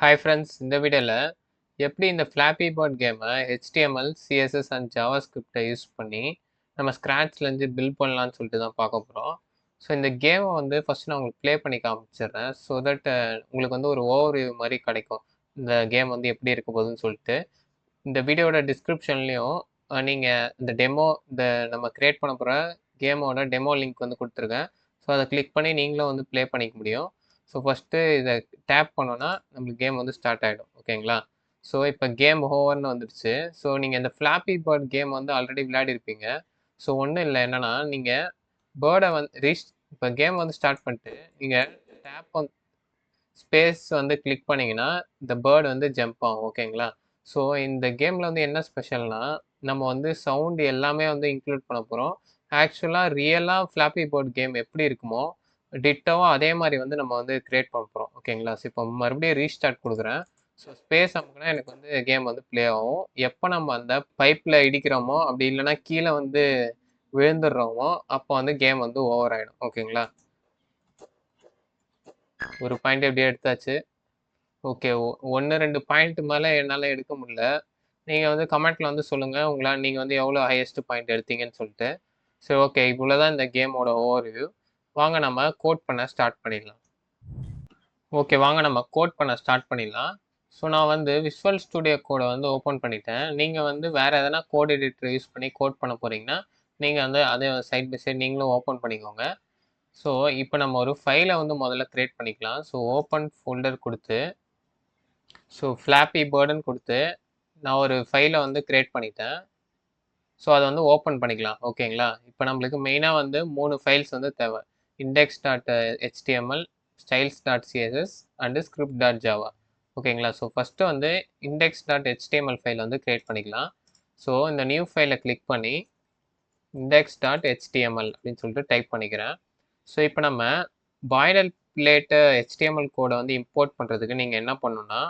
Hi friends, இந்த வீடியோவில் எப்படி இந்த ஃப்ளாப்பி பேர்ட் கேமை HTML, CSS அண்ட் ஜாவாஸ்கிரிப்டை யூஸ் பண்ணி நம்ம ஸ்க்ராட்ச்லேருந்து பில்ட் பண்ணலான்னு சொல்லிட்டு தான் பார்க்க போகிறோம். ஸோ இந்த கேமை வந்து ஃபஸ்ட் நான் உங்களுக்கு ப்ளே பண்ணி காமிச்சிடுறேன். ஸோ தட் உங்களுக்கு வந்து ஒரு ஓவர்வியூ மாதிரி கிடைக்கும். இந்த கேம் வந்து எப்படி இருக்க போகுதுன்னு சொல்லிட்டு இந்த வீடியோட டிஸ்கிரிப்ஷன்லேயும் நீங்கள் இந்த டெமோ இந்த நம்ம க்ரியேட் பண்ண போகிற கேமோட டெமோ லிங்க் வந்து கொடுத்துருக்கேன். ஸோ அதை கிளிக் பண்ணி நீங்களும் வந்து ப்ளே பண்ணிக்க முடியும். ஸோ ஃபஸ்ட்டு இதை டேப் பண்ணோன்னா நம்மளுக்கு கேம் வந்து ஸ்டார்ட் ஆகிடும். ஓகேங்களா? ஸோ இப்போ கேம் ஓவர்னு வந்துடுச்சு. ஸோ நீங்கள் இந்த ஃப்ளாப்பி பேர்ட் கேம் வந்து ஆல்ரெடி விளையாடிருப்பீங்க. ஸோ ஒன்றும் இல்லை, என்னென்னா நீங்கள் பேர்டை வந்து இப்போ கேம் வந்து ஸ்டார்ட் பண்ணிட்டு நீங்கள் டேப் ஸ்பேஸ் வந்து கிளிக் பண்ணிங்கன்னா இந்த பேர்டு வந்து ஜம்ப் ஆகும். ஓகேங்களா? ஸோ இந்த கேமில் வந்து என்ன ஸ்பெஷல்னா நம்ம வந்து சவுண்டு எல்லாமே வந்து இன்க்ளூட் பண்ண போகிறோம். ஆக்சுவலாக ரியலாக ஃப்ளாப்பி பேர்ட் கேம் எப்படி இருக்குமோ டிட்டோவாக அதே மாதிரி வந்து நம்ம வந்து கிரியேட் பண்ண போகிறோம். ஓகேங்களா? ஸோ இப்போ மறுபடியும் ரீஸ்டார்ட் கொடுக்குறேன். ஸோ ஸ்பேஸ் அமுக்குனா எனக்கு வந்து கேம் வந்து ப்ளே ஆகும். எப்போ நம்ம அந்த பைப்பில் இடிக்கிறோமோ அப்படி இல்லைன்னா கீழே வந்து விழுந்துடுறோமோ அப்போ வந்து கேம் வந்து ஓவர் ஆகிடும். ஓகேங்களா? ஒரு பாயிண்ட் எப்படியே எடுத்தாச்சு. ஓகே. 1, 2 பாயிண்ட் மேலே என்னால் எடுக்க முடியல. நீங்கள் வந்து கமெண்ட்டில் வந்து சொல்லுங்கள் உங்களால் நீங்கள் வந்து எவ்வளோ ஹையஸ்ட் பாயிண்ட் எடுத்தீங்கன்னு சொல்லிட்டு. சரி, ஓகே. இவ்வளோ தான் இந்த கேமோட ஓவர்வியூ. வாங்க நம்ம கோட் பண்ண ஸ்டார்ட் பண்ணிடலாம். ஓகே, வாங்க நம்ம கோட் பண்ண ஸ்டார்ட் பண்ணிடலாம். ஸோ நான் வந்து விஷுவல் ஸ்டுடியோ கோடை வந்து ஓப்பன் பண்ணிட்டேன். நீங்கள் வந்து வேறு எதனா கோட் எடிட்டர் யூஸ் பண்ணி கோட் பண்ண போகிறீங்கன்னா நீங்கள் வந்து அதே சைட் பை சைட் நீங்களும் ஓப்பன் பண்ணிக்கோங்க. ஸோ இப்போ நம்ம ஒரு ஃபைலை வந்து முதல்ல க்ரியேட் பண்ணிக்கலாம். ஸோ ஓப்பன் ஃபோல்டர் கொடுத்து ஸோ ஃப்ளாப்பி பேர்டுன்னு கொடுத்து நான் ஒரு ஃபைலை வந்து க்ரியேட் பண்ணிட்டேன். ஸோ அதை வந்து ஓப்பன் பண்ணிக்கலாம். ஓகேங்களா? இப்போ நம்மளுக்கு மெயினாக வந்து 3 ஃபைல்ஸ் வந்து தேவை. index.html, styles.css and script.java. ஓகேங்களா? ஸோ ஃபஸ்ட்டு வந்து index.html ஃபைல் வந்து க்ரியேட் பண்ணிக்கலாம். ஸோ இந்த நியூ ஃபைலை கிளிக் பண்ணி index.html அப்படின்னு சொல்லிட்டு டைப் பண்ணிக்கிறேன். ஸோ இப்போ நம்ம பாய்லர் பிளேட்டு HTML கோடை வந்து இம்போர்ட் பண்ணுறதுக்கு நீங்கள் என்ன பண்ணணும்னா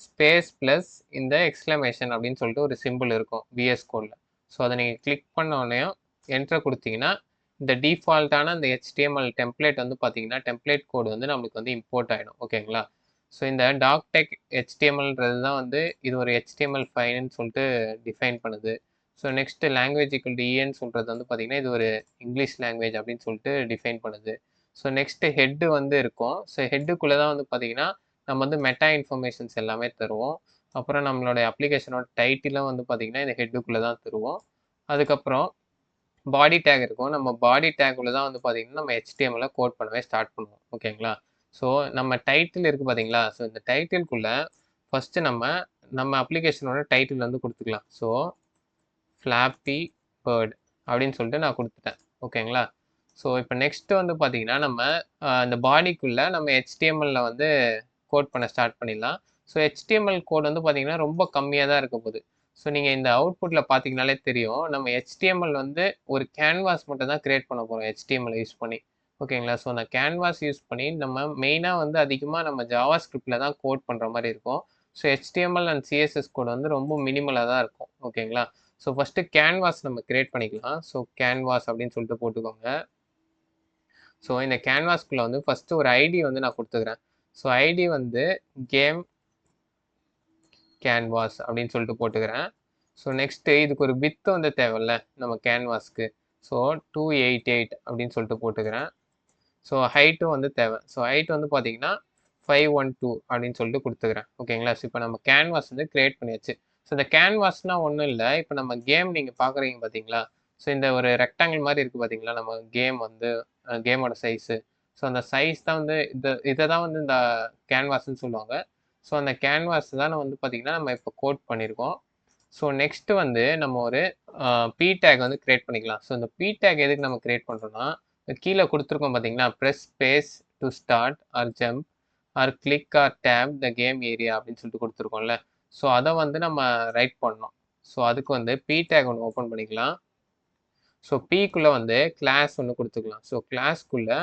ஸ்பேஸ் ப்ளஸ் இந்த எக்ஸ்க்ளமேஷன் அப்படின்னு சொல்லிட்டு ஒரு சிம்பிள் இருக்கும் VS கோடில். ஸோ அதை நீங்கள் கிளிக் பண்ணோடனே என்ட்ரு கொடுத்தீங்கன்னா இந்த டிஃபால்ட்டான இந்த HTML டெம்ப்ளேட் வந்து பார்த்தீங்கன்னா டெம்ப்ளேட் கோடு வந்து நம்மளுக்கு வந்து இம்போர்ட் ஆகிடும். ஓகேங்களா? ஸோ இந்த டாக்டெக் HTMLன்றது தான் வந்து இது ஒரு HTML ஃபைல்னு சொல்லிட்டு டிஃபைன் பண்ணுது. So next language equal to EN சொல்கிறது வந்து பார்த்திங்கன்னா இது ஒரு இங்கிலீஷ் லாங்குவேஜ் அப்படின்னு சொல்லிட்டு டிஃபைன் பண்ணுது. ஸோ நெக்ஸ்ட்டு ஹெட்டு வந்து இருக்கும். ஸோ ஹெட்டுக்குள்ளே தான் வந்து பார்த்திங்கன்னா நம்ம வந்து மெட்டா இன்ஃபர்மேஷன்ஸ் எல்லாமே தருவோம். அப்புறம் நம்மளோட அப்ளிகேஷனோட டைட்டிலும் வந்து பார்த்திங்கன்னா இந்த ஹெட்டுக்குள்ளே தான் தருவோம். அதுக்கப்புறம் பாடி டேக் இருக்கும். நம்ம பாடி டேக்குள்ளே தான் வந்து பார்த்திங்கன்னா நம்ம HTML கோட் பண்ணவே ஸ்டார்ட் பண்ணுவோம். ஓகேங்களா? ஸோ நம்ம டைட்டில் இருக்குது பார்த்தீங்களா? ஸோ இந்த டைட்டிலுக்குள்ளே ஃபஸ்ட்டு நம்ம அப்ளிகேஷனோட டைட்டில் வந்து கொடுத்துக்கலாம். ஸோ ஃப்ளாப்பி பேர்ட் அப்படின்னு சொல்லிட்டு நான் கொடுத்துட்டேன். ஓகேங்களா? ஸோ இப்போ நெக்ஸ்ட்டு வந்து பார்த்தீங்கன்னா நம்ம இந்த பாடிக்குள்ளே நம்ம HTML வந்து கோட் பண்ண ஸ்டார்ட் பண்ணிடலாம். ஸோ HTML கோட் வந்து பார்த்தீங்கன்னா ரொம்ப கம்மியாக தான் இருக்க போகுது. ஸோ நீங்கள் இந்த அவுட்புட்டில் பார்த்தீங்கனாலே தெரியும். நம்ம HTML வந்து ஒரு கேன்வாஸ் மட்டும் தான் க்ரியேட் பண்ண போகிறோம் HTML யூஸ் பண்ணி. ஓகேங்களா? ஸோ அந்த கேன்வாஸ் யூஸ் பண்ணி நம்ம மெயினாக வந்து அதிகமாக நம்ம ஜாவா ஸ்கிரிப்டில் தான் கோட் பண்ணுற மாதிரி இருக்கும். So HTML and CSS code வந்து ரொம்ப மினிமலாக தான் இருக்கும். ஓகேங்களா? ஸோ ஃபஸ்ட்டு கேன்வாஸ் நம்ம க்ரியேட் பண்ணிக்கலாம். ஸோ கேன்வாஸ் அப்படின்னு சொல்லிட்டு போட்டுக்கோங்க. ஸோ இந்த கேன்வாஸ்குள்ளே வந்து ஃபஸ்ட்டு ஒரு ஐடி வந்து நான் கொடுத்துக்கிறேன். ஸோ ஐடி வந்து கேம் கேன்வாஸ் அப்படின்னு சொல்லிட்டு போட்டுக்கிறேன். ஸோ நெக்ஸ்ட்டு இதுக்கு ஒரு வித்து வந்து தேவையில்ல நம்ம கேன்வாஸ்க்கு. ஸோ 288 அப்படின்னு சொல்லிட்டு போட்டுக்கிறேன். ஸோ ஹைட்டும் வந்து தேவை. ஸோ ஹைட் வந்து பார்த்தீங்கன்னா 512 அப்படின்னு சொல்லிட்டு கொடுத்துக்கிறேன். ஓகேங்களா? ஸோ இப்போ நம்ம கேன்வாஸ் வந்து க்ரியேட் பண்ணியாச்சு. ஸோ இந்த கேன்வாஸ்னால் ஒன்றும் இல்லை. இப்போ நம்ம கேம் நீங்கள் பார்க்குறீங்க பார்த்தீங்களா? ஸோ இந்த ஒரு ரெக்டாங்கிள் மாதிரி இருக்குது பார்த்தீங்களா? நம்ம கேம் வந்து கேமோட சைஸு. ஸோ அந்த சைஸ் தான் வந்து இதை தான் வந்து இந்த கேன்வாஸ்ன்னு சொல்லுவாங்க. ஸோ அந்த கேன்வாஸ் தான் வந்து பார்த்திங்கன்னா நம்ம இப்போ கோட் பண்ணியிருக்கோம். ஸோ நெக்ஸ்ட்டு வந்து நம்ம ஒரு பி டேக் வந்து க்ரியேட் பண்ணிக்கலாம். ஸோ இந்த பி டேக் எதுக்கு நம்ம க்ரியேட் பண்ணுறோன்னா கீழே கொடுத்துருக்கோம் பார்த்தீங்கன்னா press space to start or jump or click or tap the game area அப்படின்னு சொல்லிட்டு கொடுத்துருக்கோம்ல. ஸோ அதை வந்து நம்ம ரைட் பண்ணோம். ஸோ அதுக்கு வந்து பி டேக் ஒன்று ஓப்பன் பண்ணிக்கலாம். ஸோ பிக்குள்ளே வந்து கிளாஸ் ஒன்று கொடுத்துக்கலாம். ஸோ கிளாஸ்க்குள்ளே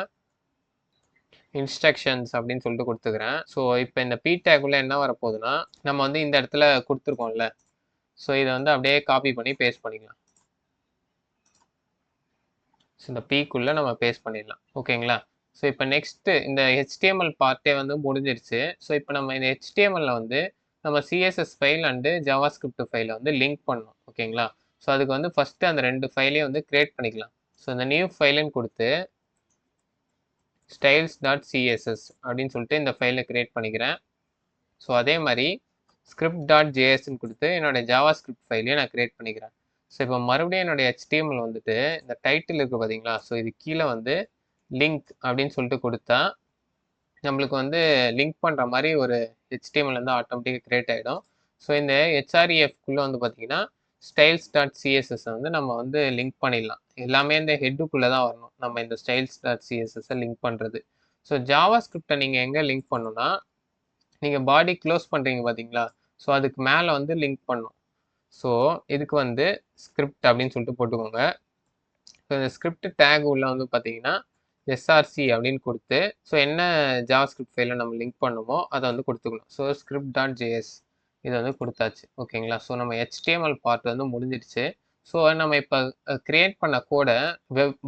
இன்ஸ்ட்ரக்ஷன்ஸ் அப்படின்னு சொல்லிட்டு கொடுத்துக்கிறேன். ஸோ இப்போ இந்த பி டேக்குள்ளே என்ன வரப்போகுதுன்னா நம்ம வந்து இந்த இடத்துல கொடுத்துருக்கோம்ல. ஸோ இதை வந்து அப்படியே காப்பி பண்ணி பேஸ்ட் பண்ணிக்கலாம். ஸோ இந்த பிக்குள்ளே நம்ம பேஸ்ட் பண்ணிடலாம். ஓகேங்களா? ஸோ இப்போ நெக்ஸ்ட்டு இந்த HTML பார்ட்டே வந்து முடிஞ்சிருச்சு. ஸோ இப்போ நம்ம இந்த HTMLல வந்து நம்ம CSS ஃபைல் அண்டு ஜாவாஸ்கிரிப்ட் ஃபைல வந்து லிங்க் பண்ணணும். ஓகேங்களா? ஸோ அதுக்கு வந்து ஃபஸ்ட்டு அந்த 2 ஃபைலையும் வந்து கிரியேட் பண்ணிக்கலாம். ஸோ இந்த நியூ ஃபைலுன்னு கொடுத்து styles.css அப்படின்னு சொல்லிட்டு இந்த ஃபைலை கிரியேட் பண்ணிக்கிறேன். ஸோ அதே மாதிரி script.jsன்னு கொடுத்து என்னோட ஜாவாஸ்கிரிப்ட் ஃபைலையும் நான் கிரியேட் பண்ணிக்கிறேன். ஸோ இப்போ மறுபடியும் என்னுடைய HTML வந்துட்டு இந்த டைட்டில் இருக்குது பார்த்தீங்களா? ஸோ இது கீழே வந்து லிங்க் அப்படின்னு சொல்லிட்டு கொடுத்தா நம்மளுக்கு வந்து லிங்க் பண்ணுற மாதிரி ஒரு HTML வந்து ஆட்டோமேட்டிக்காக கிரியேட் ஆகிடும். ஸோ இந்த HREFக்குள்ளே வந்து பார்த்தீங்கன்னா styles.css வந்து நம்ம வந்து லிங்க் பண்ணிடலாம். எல்லாமே இந்த ஹெட்டுக்குள்ளே தான் வரணும் நம்ம இந்த styles.css லிங்க் பண்ணுறது. ஸோ ஜாவாஸ்கிரிப்டை நீங்கள் எங்கே லிங்க் பண்ணணும்னா நீங்கள் பாடி க்ளோஸ் பண்ணுறீங்க பார்த்தீங்களா? ஸோ அதுக்கு மேலே வந்து லிங்க் பண்ணணும். ஸோ இதுக்கு வந்து ஸ்கிரிப்ட் அப்படின்னு சொல்லிட்டு போட்டுக்கோங்க. ஸோ இந்த ஸ்கிரிப்ட் டேக் உள்ள வந்து பார்த்தீங்கன்னா SRC அப்படின்னு கொடுத்து ஸோ என்ன ஜாவாஸ்கிரிப்ட் ஃபைலில் நம்ம லிங்க் பண்ணுமோ அதை வந்து கொடுத்துக்கணும். ஸோ script.js இதை வந்து கொடுத்தாச்சு. ஓகேங்களா? ஸோ நம்ம HTML பார்ட் வந்து முடிஞ்சிடுச்சு. ஸோ நம்ம இப்போ கிரியேட் பண்ண கோடை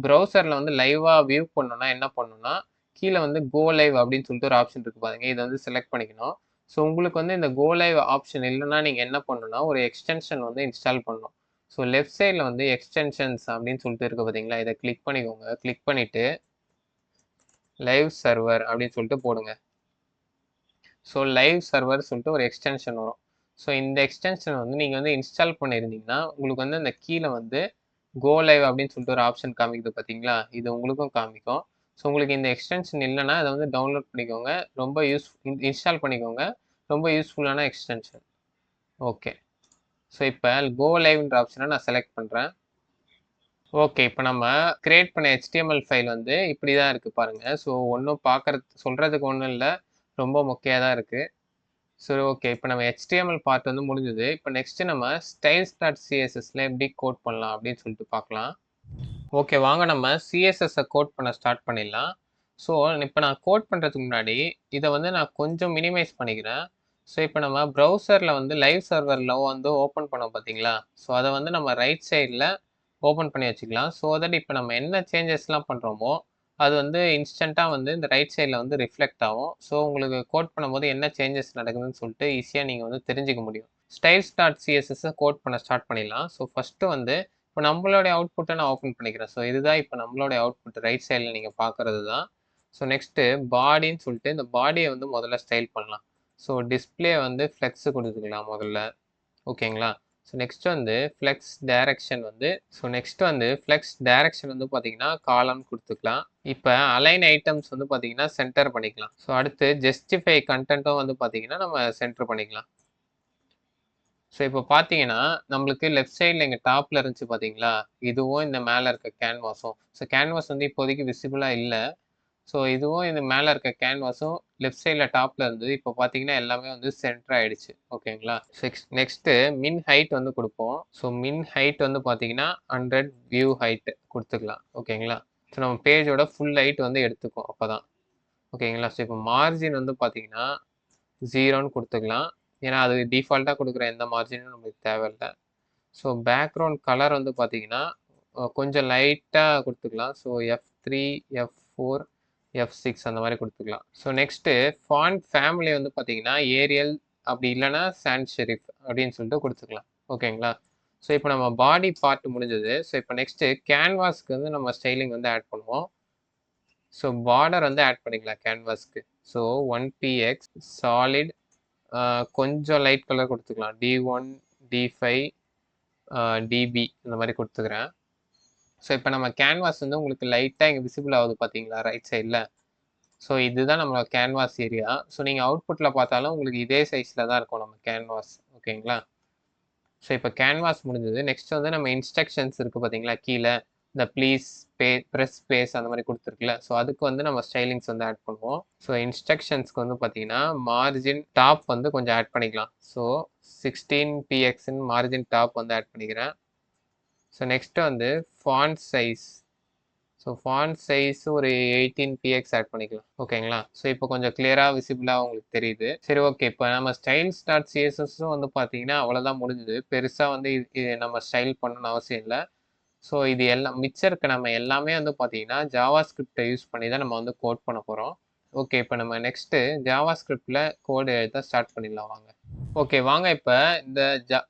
ப்ரௌசரில் வந்து லைவாக வியூ பண்ணோன்னா என்ன பண்ணணும்னா கீழே வந்து கோ லைவ் அப்படின்னு சொல்லிட்டு ஒரு ஆப்ஷன் இருக்குது பாருங்க. இதை வந்து செலக்ட் பண்ணிக்கணும். ஸோ உங்களுக்கு வந்து இந்த கோ லைவ் ஆப்ஷன் இல்லைன்னா நீங்கள் என்ன பண்ணணும்னா ஒரு எக்ஸ்டென்ஷன் வந்து இன்ஸ்டால் பண்ணணும். ஸோ லெஃப்ட் சைடில் வந்து எக்ஸ்டென்ஷன்ஸ் அப்படின்னு சொல்லிட்டு இருக்குது பார்த்தீங்களா? இதை கிளிக் பண்ணிக்கோங்க. கிளிக் பண்ணிவிட்டு லைவ் சர்வர் அப்படின்னு சொல்லிட்டு போடுங்க. ஸோ லைவ் சர்வர் சொல்லிட்டு ஒரு எக்ஸ்டென்ஷன் வரும். ஸோ இந்த எக்ஸ்டென்ஷன் வந்து நீங்கள் வந்து இன்ஸ்டால் பண்ணியிருந்தீங்கன்னா உங்களுக்கு வந்து இந்த கீழே வந்து கோ லைவ் அப்படின்னு சொல்லிட்டு ஒரு ஆப்ஷன் காமிக்குது பார்த்தீங்களா? இது உங்களுக்கும் காமிக்கும். ஸோ உங்களுக்கு இந்த எக்ஸ்டென்ஷன் இல்லைன்னா அதை வந்து டவுன்லோட் பண்ணிக்கோங்க. ரொம்ப இன்ஸ்டால் பண்ணிக்கோங்க. ரொம்ப யூஸ்ஃபுல்லான எக்ஸ்டென்ஷன். ஓகே. ஸோ இப்போ கோ லைவ்ன்ற ஆப்ஷனை நான் செலக்ட் பண்ணுறேன். ஓகே. இப்போ நம்ம கிரியேட் பண்ண HTML ஃபைல் வந்து இப்படி தான் இருக்குது பாருங்கள். ஸோ ஒன்றும் சொல்கிறதுக்கு ஒன்றும் இல்லை, ரொம்ப மொக்கையாக தான் இருக்குது. சரி, ஓகே. இப்போ நம்ம HTML பார்ட் வந்து முடிஞ்சது. இப்போ நெக்ஸ்ட்டு நம்ம styles.cssல எப்படி கோட் பண்ணலாம் அப்படின்னு சொல்லிட்டு பார்க்கலாம். ஓகே, வாங்க நம்ம CSSஐ கோட் பண்ண ஸ்டார்ட் பண்ணிடலாம். ஸோ இப்போ நான் கோட் பண்ணுறதுக்கு முன்னாடி இதை வந்து நான் கொஞ்சம் மினிமைஸ் பண்ணிக்கிறேன். ஸோ இப்போ நம்ம ப்ரௌசரில் வந்து லைவ் சர்வரில் வந்து ஓப்பன் பண்ணோம் பார்த்தீங்களா? ஸோ அதை வந்து நம்ம ரைட் சைடில் ஓப்பன் பண்ணி வச்சுக்கலாம். ஸோ தட் இப்போ நம்ம என்ன சேஞ்சஸ்லாம் பண்ணுறோமோ அது வந்து இன்ஸ்டண்ட்டாக வந்து இந்த ரைட் சைடில் வந்து ரிஃப்ளெக்ட் ஆகும். ஸோ உங்களுக்கு கோட் பண்ணும்போது என்ன சேஞ்சஸ் நடக்குதுன்னு சொல்லிட்டு ஈஸியாக நீங்கள் வந்து தெரிஞ்சுக்க முடியும். styles.cssஐ கோட் பண்ண ஸ்டார்ட் பண்ணிடலாம். ஸோ ஃபஸ்ட்டு வந்து இப்போ நம்மளுடைய அவுட்புட்டை நான் ஓப்பன் பண்ணிக்கிறேன். ஸோ இதுதான் இப்போ நம்மளுடைய அவுட்புட் ரைட் சைடில் நீங்கள் பார்க்குறது தான். ஸோ நெக்ஸ்ட்டு பாடின்னு சொல்லிட்டு இந்த பாடியை வந்து முதல்ல ஸ்டைல் பண்ணலாம். ஸோ டிஸ்பிளே வந்து ஃப்ளெக்ஸு கொடுத்துக்கலாம் முதல்ல. ஓகேங்களா? ஸோ நெக்ஸ்ட் வந்து ஃப்ளெக்ஸ் டைரக்ஷன் வந்து பார்த்தீங்கன்னா காலம் கொடுத்துக்கலாம். இப்போ அலைன் ஐட்டம்ஸ் வந்து பார்த்தீங்கன்னா சென்டர் பண்ணிக்கலாம். ஸோ அடுத்து ஜஸ்டிஃபை கண்டென்ட்டும் வந்து பார்த்தீங்கன்னா நம்ம சென்டர் பண்ணிக்கலாம். ஸோ இப்போ பார்த்தீங்கன்னா நம்மளுக்கு லெஃப்ட் சைடில் இங்கே டாப்பில் இருந்துச்சு பார்த்தீங்களா? இதுவும் இந்த மேலே இருக்க கேன்வாஸும். ஸோ கேன்வாஸ் வந்து இப்போதைக்கு விசிபிளாக இல்லை. ஸோ இதுவும் இந்த மேலே இருக்க கேன்வாஸும் லெஃப்ட் சைடில் டாப்பில் இருந்தது. இப்போ பார்த்தீங்கன்னா எல்லாமே வந்து சென்டர் ஆகிடுச்சு. ஓகேங்களா? நெக்ஸ்ட்டு மின் ஹைட் வந்து கொடுப்போம். ஸோ மின் ஹைட் வந்து பார்த்தீங்கன்னா 100 வியூ ஹைட் கொடுத்துக்கலாம். ஓகேங்களா? ஸோ நம்ம பேஜோட ஃபுல் ஹைட் வந்து எடுத்துக்கும் அப்போ தான். ஓகேங்களா? ஸோ இப்போ மார்ஜின் வந்து பார்த்தீங்கன்னா 0ன்னு கொடுத்துக்கலாம். ஏன்னா அது டிஃபால்ட்டாக கொடுக்குற எந்த மார்ஜினும் நம்மளுக்கு தேவையில்லை. ஸோ பேக்ரவுண்ட் கலர் வந்து பார்த்தீங்கன்னா கொஞ்சம் லைட்டாக கொடுத்துக்கலாம். ஸோ F3, F4, F6 அந்த மாதிரி கொடுத்துக்கலாம். ஸோ நெக்ஸ்ட்டு ஃபாண்ட் ஃபேமிலி வந்து பார்த்தீங்கன்னா ஏரியல் அப்படி இல்லைன்னா சான்ஸ் ஷெரிஃப் அப்படின்னு சொல்லிட்டு கொடுத்துக்கலாம். ஓகேங்களா? ஸோ இப்போ நம்ம பாடி பார்ட் முடிஞ்சது. ஸோ இப்போ நெக்ஸ்ட்டு கேன்வாஸ்க்கு வந்து நம்ம ஸ்டைலிங் வந்து ஆட் பண்ணுவோம். ஸோ பார்டர் வந்து ஆட் பண்ணிக்கலாம் கேன்வாஸ்க்கு. ஸோ 1px சாலிட் கொஞ்சம் லைட் கலர் கொடுத்துக்கலாம். D1, D5, DB இந்த மாதிரி கொடுத்துக்கிறேன். ஸோ இப்போ நம்ம கேன்வாஸ் வந்து உங்களுக்கு லைட்டாக இங்கே விசிபிள் ஆகுது பார்த்தீங்களா ரைட் சைடில்? ஸோ இதுதான் நம்மளோட கேன்வாஸ் ஏரியா. ஸோ நீங்கள் அவுட்புட்டில் பார்த்தாலும் உங்களுக்கு இதே சைஸில் தான் இருக்கும் நம்ம கேன்வாஸ். ஓகேங்களா? ஸோ இப்போ கேன்வாஸ் முடிஞ்சது. நெக்ஸ்ட் வந்து நம்ம இன்ஸ்ட்ரக்ஷன்ஸ் இருக்குது பார்த்தீங்களா கீழே? இந்த ப்ளீஸ் ப்ரெஸ் ஸ்பேஸ் அந்த மாதிரி கொடுத்துருக்குல்ல? ஸோ அதுக்கு வந்து நம்ம ஸ்டைலிங்ஸ் வந்து ஆட் பண்ணுவோம். ஸோ இன்ஸ்ட்ரக்ஷன்ஸ்க்கு வந்து பார்த்தீங்கன்னா மார்ஜின் டாப் வந்து கொஞ்சம் ஆட் பண்ணிக்கலாம். ஸோ 16pxன்னு மார்ஜின் டாப் வந்து ஆட் பண்ணிக்கிறேன். ஸோ நெக்ஸ்ட்டு வந்து font size. So font size ஒரு 18px ஆட் பண்ணிக்கலாம். ஓகேங்களா? ஸோ இப்போ கொஞ்சம் கிளியராக விசிபிளாக உங்களுக்கு தெரியுது. சரி, ஓகே. இப்போ நம்ம styles.cssஸும் வந்து பார்த்தீங்கன்னா அவ்வளோதான் முடிஞ்சுது. பெருசாக வந்து இது நம்ம ஸ்டைல் பண்ணணும்னு அவசியம் இல்லை. ஸோ இது எல்லாம் மிச்சம் இருக்க நம்ம எல்லாமே வந்து பார்த்தீங்கன்னா ஜாவா ஸ்கிரிப்டை யூஸ் பண்ணி தான் நம்ம வந்து கோட் பண்ண போகிறோம். ஓகே, இப்போ நம்ம நெக்ஸ்ட்டு ஜாவா ஸ்கிரிப்டில் கோடு எழுத ஸ்டார்ட் பண்ணிடலாம் வாங்க. ஓகே, வாங்க இப்போ இந்த